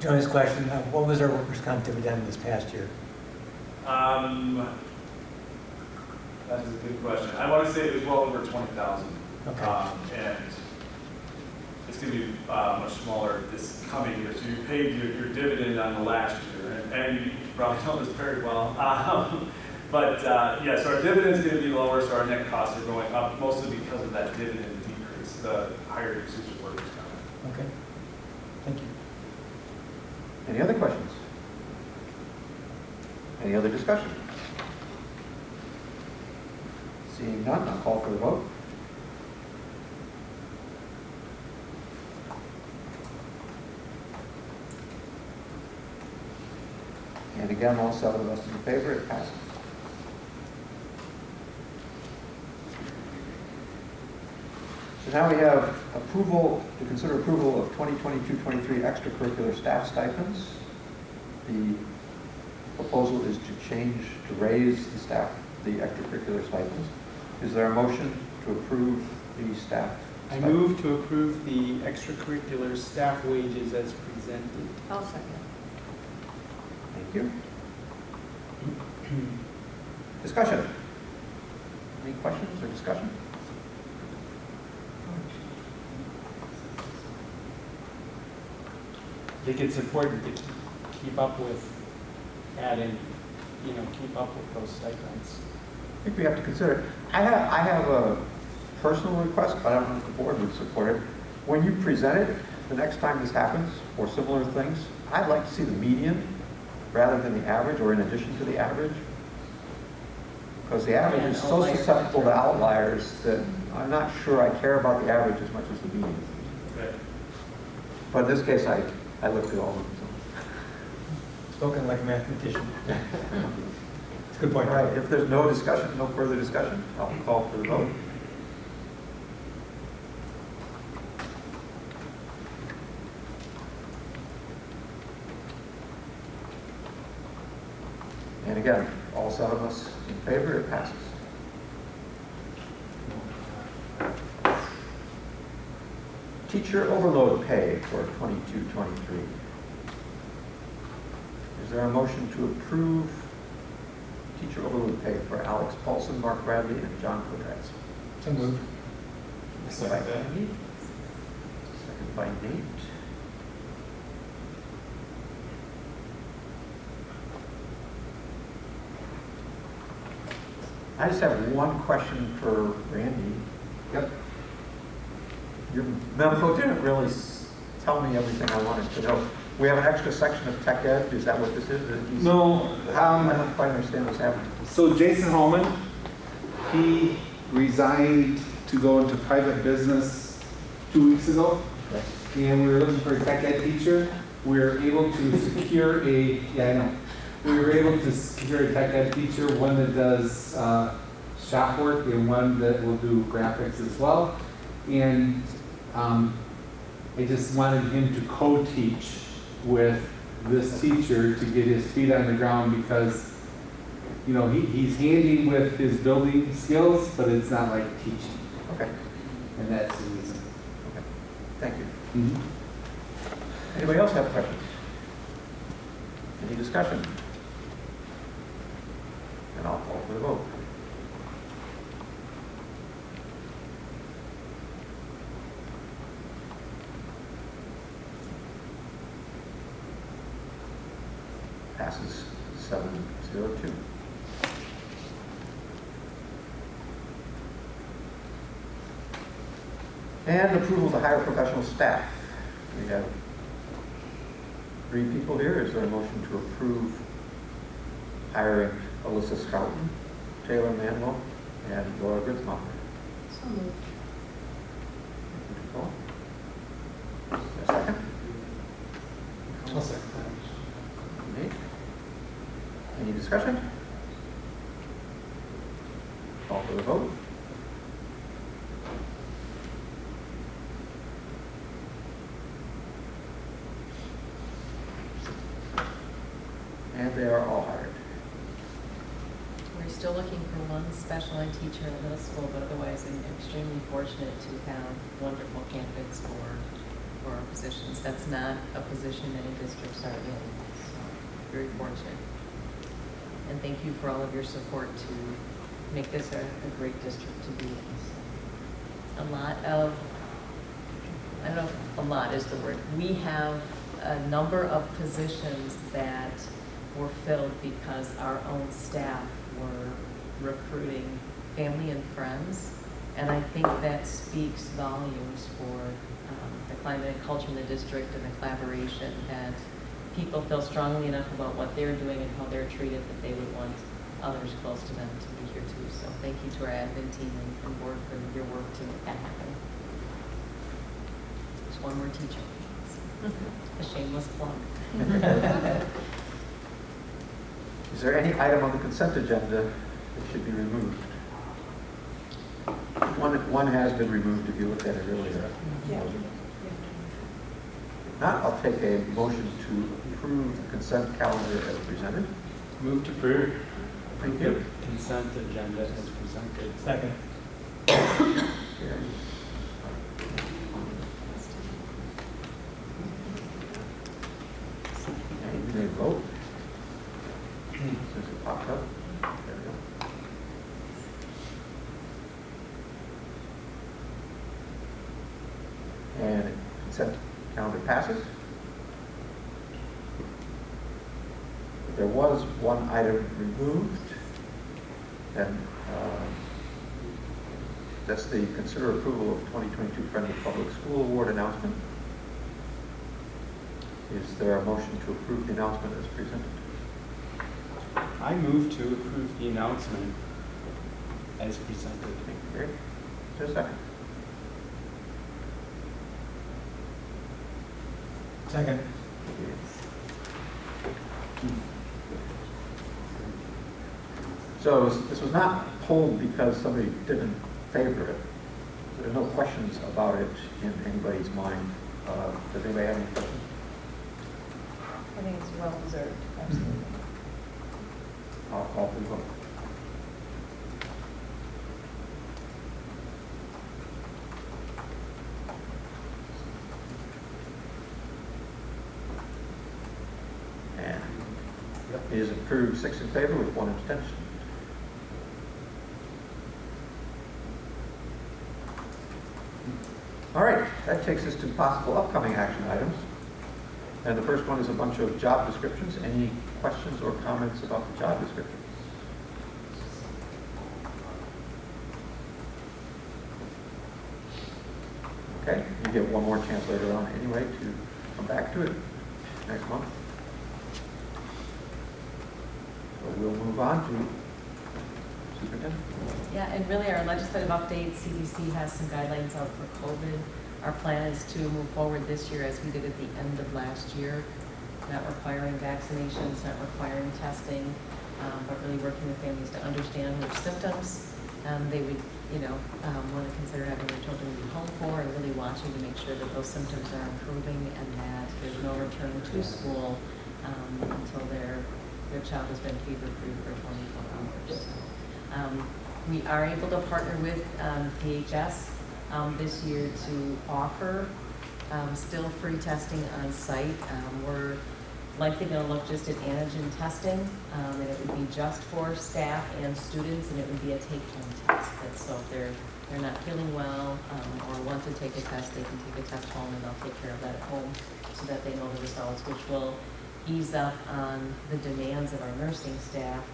Johnny's question, what was our workers' comp dividend this past year? That is a good question. I want to say it was well over 20,000. Okay. And it's going to be much smaller this coming year. So you paid your dividend on the last year, and you probably know this very well. Yes, our dividend is going to be lower, so our net costs are going up, mostly because of that dividend decrease, the higher usage of workers' comp. Okay. Thank you. Any other questions? Any other discussion? Seeing none, I'll call for the vote. And again, all 7 of us in favor, it passes. So now we have approval, to consider approval of 2022-23 extracurricular staff stipends. The proposal is to change, to raise the extracurricular stipends. Is there a motion to approve the staff I stipend? move to approve the extracurricular staff wages as presented. I'll second. Thank you. Discussion. Any questions or discussion? I think it's important to keep up with adding, keep up with those stipends. I think we have to consider it. I have a personal request, but I don't know if the board would support it. When you present it, the next time this happens, or similar things, I'd like to see the median rather than the average, or in addition to the average. Because the average is so susceptible to outliers that I'm not sure I care about the average as much as the median. Okay. But in this case, I looked at all of them. Spoken like a mathematician. It's a good point. All right, if there's no discussion, no further discussion, I'll call for the vote. And again, all 7 of us in favor, it passes. Teacher overload pay for 22-23. Is there a motion to approve teacher overload pay for Alex Paulson, Mark Bradley, and John Codraz? So moved. Second by Andy. Second by Nate. I just have one question for Randy. Yep. Your memo didn't really tell me everything I wanted to know. We have an extra section of tech ed. Is that what this is? No. I don't quite understand what's happening. So Jason Holman, he resigned to go into private business 2 weeks ago. And we were looking for a tech ed teacher. We were able to secure we were able to secure a tech ed teacher, one that does shop work and one that will do graphics as well. And I just wanted him to co-teach with this teacher to get his feet on the ground, because you know, he's handy with his building skills, but it's not like teaching. Okay, And that's the reason. okay. Thank you. Mhm. Anybody else have questions? Any discussion? And I'll call for the vote. Passes 702. And approval to hire professional staff. We have 3 people here. Is there a motion to approve hiring Alyssa Scouten, Taylor Manuel, and Laura Gritzmacher? So moved. Nicole? Is there a second? I'll second Nate? Any discussion? Call for the vote. And they are all hired. We're still looking for one special ed teacher in the middle school, but otherwise I'm extremely fortunate to have wonderful candidates for our positions. That's not a position many districts are in, so very fortunate. And thank you for all of your support to make this a great district to be in. So, a lot of, I don't know if a lot is the word, we have a number of positions that were filled because our own staff were recruiting family and friends. And I think that speaks volumes for the climate and culture in the district and the collaboration, that people feel strongly enough about what they're doing and how they're treated that they would want others close to them to be here too. So thank you to our admin team and board for your work to make that happen. Just one more teacher. A shameless plug. Is there any item on the consent agenda that should be removed? One has been removed if you looked at it earlier. Yeah. If not, I'll take a motion to approve the consent calendar as presented. Move to approve. Thank you. Consent agenda as presented. Second. Okay, you may vote. Since it popped up. There we go. And consent calendar passes. There was one item removed, and that's the consider approval of 2022 Friendly Public School Award announcement. Is there a motion to approve the announcement as presented? I move to approve the announcement as presented. Thank you, Gary. Is there a second? Second. So this was not pulled because somebody didn't favor it. There's no questions about it in anybody's mind. Does anybody have any questions? I think it's well deserved, absolutely. I'll call for the vote. And it is approved 6 in favor with 1 abstention. All right, that takes us to possible upcoming action items. And the first one is a bunch of job descriptions. Any questions or comments about the job descriptions? Okay, you get one more chance later on anyway to come back to it next month. So we'll move on to Superintendent. Yeah, and really our legislative update, CDC has some guidelines out for COVID. Our plan is to move forward this year as we did at the end of last year, not requiring vaccinations, not requiring testing, but really working with families to understand which symptoms they would, want to consider having their children be home for, and really watching to make sure that those symptoms are improving and that there's no return to school until they're child has been fever-free for 24 hours. So, we are able to partner with PHS this year to offer still free testing on site. We're likely going to look just at antigen testing, and it would be just for staff and students, and it would be a take-home test. So if they're not feeling well or want to take a test, they can take a test home, and they'll take care of that at home so that they know the results, which will ease up on the demands of our nursing staff,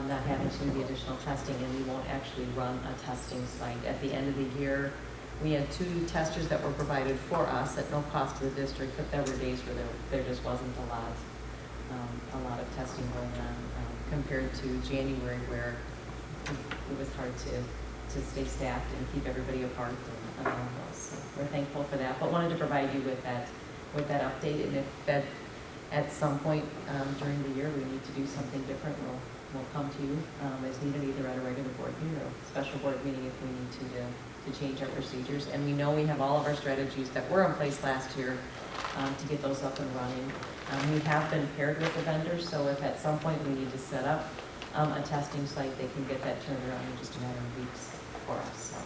not having to do the additional testing, and we won't actually run a testing site. At the end of the year, we had 2 testers that were provided for us at no cost to the district, but there were days where there just wasn't a lot of testing going on compared to January, where it was hard to stay staffed and keep everybody apart. And, so we're thankful for that, but wanted to provide you with that update. And if that at some point during the year we need to do something different, we'll come to you as needed, either at a regular board meeting or a special board meeting if we need to change our procedures. And we know we have all of our strategies that were in place last year to get those up and running. We have been paired with the vendors, so if at some point we need to set up a testing site, they can get that turned around in just a matter of weeks for us. So.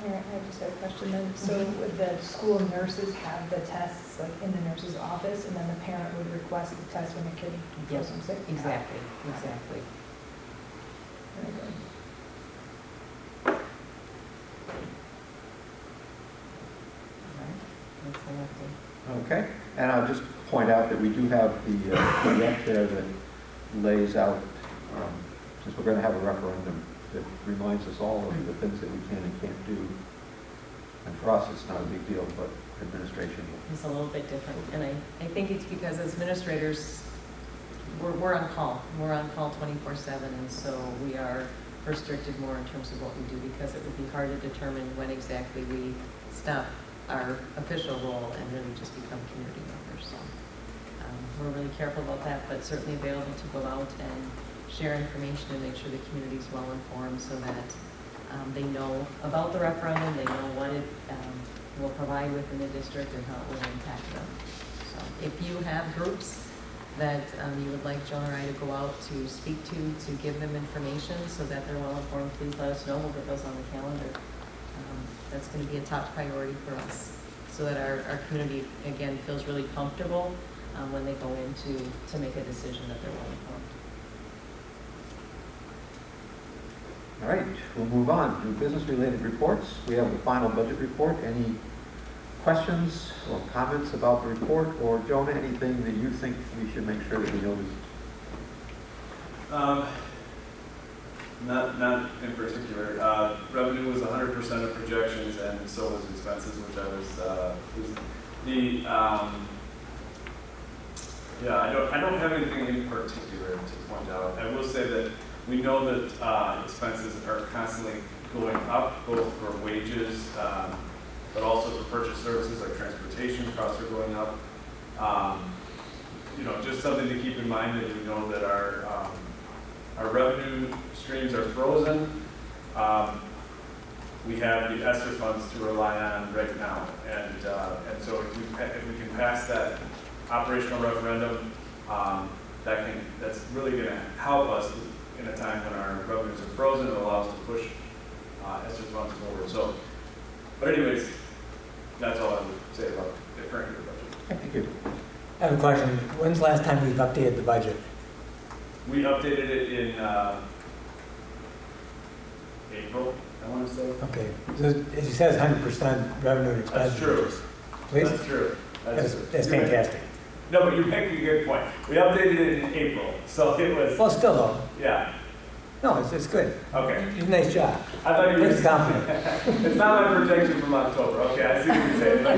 All right, I just had a question then. So would the school nurses have the tests like in the nurse's office, and then the parent would request the test when the kid feels sick? Exactly. Very good. Okay, and I'll just point out that we do have the PDF there that lays out, since we're going to have a referendum, that reminds us all of the things that we can and can't do. And for us, it's not a big deal, but administration. It's a little bit different, and I think it's because as administrators, we're on call. We're on call 24/7, and so we are restricted more in terms of what we do, because it would be hard to determine when exactly we stop our official role and really just become community members. So we're really careful about that, but certainly available to go out and share information and make sure the community is well informed so that they know about the referendum, they know what it will provide within the district and how it will impact them. So if you have groups that you would like Joan or I to go out to speak to give them information so that they're well informed, please let us know. We'll get those on the calendar. That's going to be a top priority for us so that our community, again, feels really comfortable when they go in to make a decision that they're well informed. All right, we'll move on to business-related reports. We have the final budget report. Any questions or comments about the report, or Jonah, anything that you think we should make sure that we know? Not in particular. Revenue was 100% of projections, and so was expenses, which I was I don't have anything in particular to point out. I will say that we know that expenses are constantly going up, both for wages, but also for purchase services like transportation costs are going up. Just something to keep in mind, that we know that our revenue streams are frozen. We have the ESSER funds to rely on right now, and so if we can pass that operational referendum, that's really going to help us in a time when our revenues are frozen and allow us to push ESSER funds forward. So, but anyways, that's all I would say about the current year budget. Thank you. I have a question. When's the last time we've updated the budget? We updated it in April, I want to say. Okay. So, as you said, it's 100% revenue and expenses. That's true. Please? That's true. That's fantastic. No, but you're making a good point. We updated it in April, so it was. Well, still though. Yeah. No, it's good. Okay. You did a nice job. I thought you were. It's confident. It's not my projection from October. Okay, I see what you're saying. I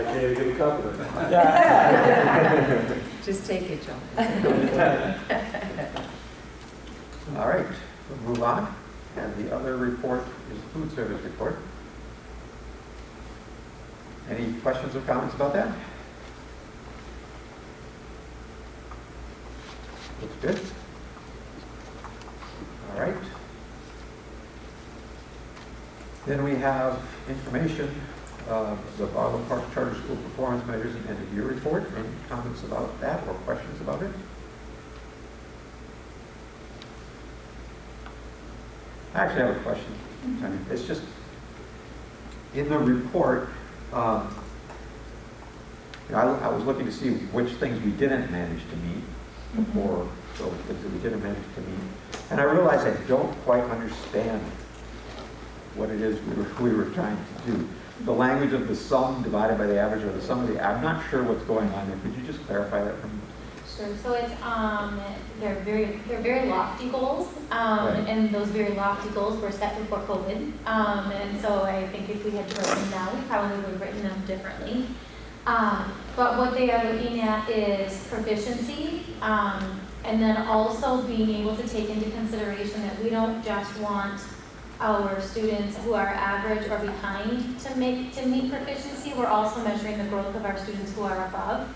can't even give a compliment. Yeah. Just take it, Joan. All right, we'll move on. And the other report is the food service report. Any questions or comments about that? Looks good. All right. Then we have information the Barlow Park Charter School Performance Measures and End of Year Report. Any comments about that or questions about it? I actually have a question. I mean, it's just, in the report, I was looking to see which things we didn't manage to meet before, so things that we didn't manage to meet. And I realized I don't quite understand what it is we were trying to do. The language of the sum divided by the average, or the sum of the, I'm not sure what's going on there. Could you just clarify that for me? Sure. So it's they're very lofty goals, Right. and those very lofty goals were set before COVID. And so I think if we had written them now, we probably would have written them differently. But what they are looking at is proficiency, and then also being able to take into consideration that we don't just want our students who are average or behind to meet proficiency. We're also measuring the growth of our students who are above.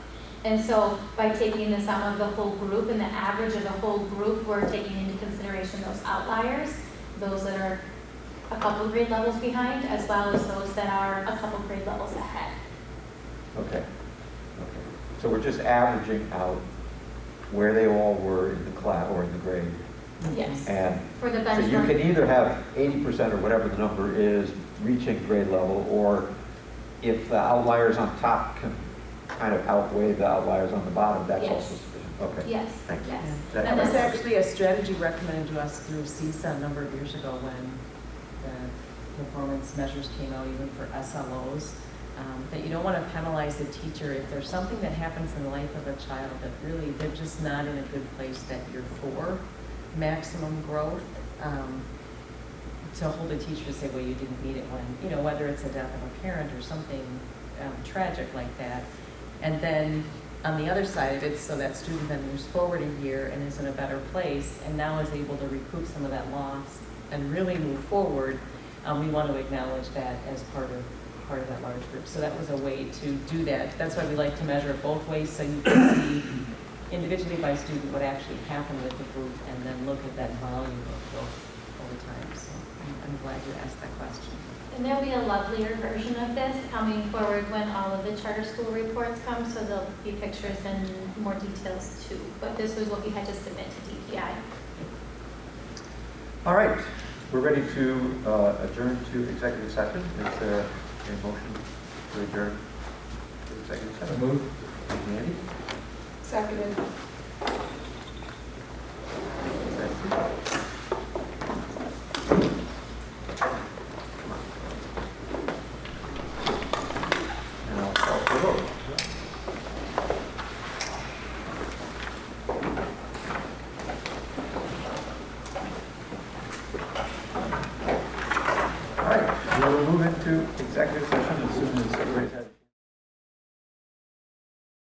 And so by taking the sum of the whole group and the average of the whole group, we're taking into consideration those outliers, those that are a couple grade levels behind, as well as those that are a couple grade levels ahead. Okay. Okay. So we're just averaging out where they all were in the class or in the grade. Yes. And For the so you benchmark. can either have 80% or whatever the number is reaching grade level, or if the outliers on top can kind of outweigh the outliers on the bottom, that's Yes. also sufficient. Okay. Yes. Thank you. Yes. That And That was then- actually a strategy recommended to us through CISA a number of years ago when the performance measures came out, even for SLOs, that you don't want to penalize the teacher if there's something that happens in the life of a child that really they're just not in a good place that you're for maximum growth. To hold a teacher to say, well, you didn't meet it when, whether it's a death of a parent or something tragic like that. And then on the other side of it, so that student then moves forward a year and is in a better place and now is able to recoup some of that loss and really move forward, we want to acknowledge that as part of that large group. So that was a way to do that. That's why we like to measure it both ways, so you can see individually by student what actually happened with the group and then look at that volume of growth over time. So I'm glad you asked that question. And there'll be a lovelier version of this coming forward when all of the charter school reports come, so there'll be pictures and more details too. But this was what we had to submit to DPI. All right. We're ready to adjourn to executive session. Is there a motion to adjourn to executive session? Move. Thank you, Andy. Seconded. And I'll call for the vote. All right, we'll move into executive session as soon as everybody's had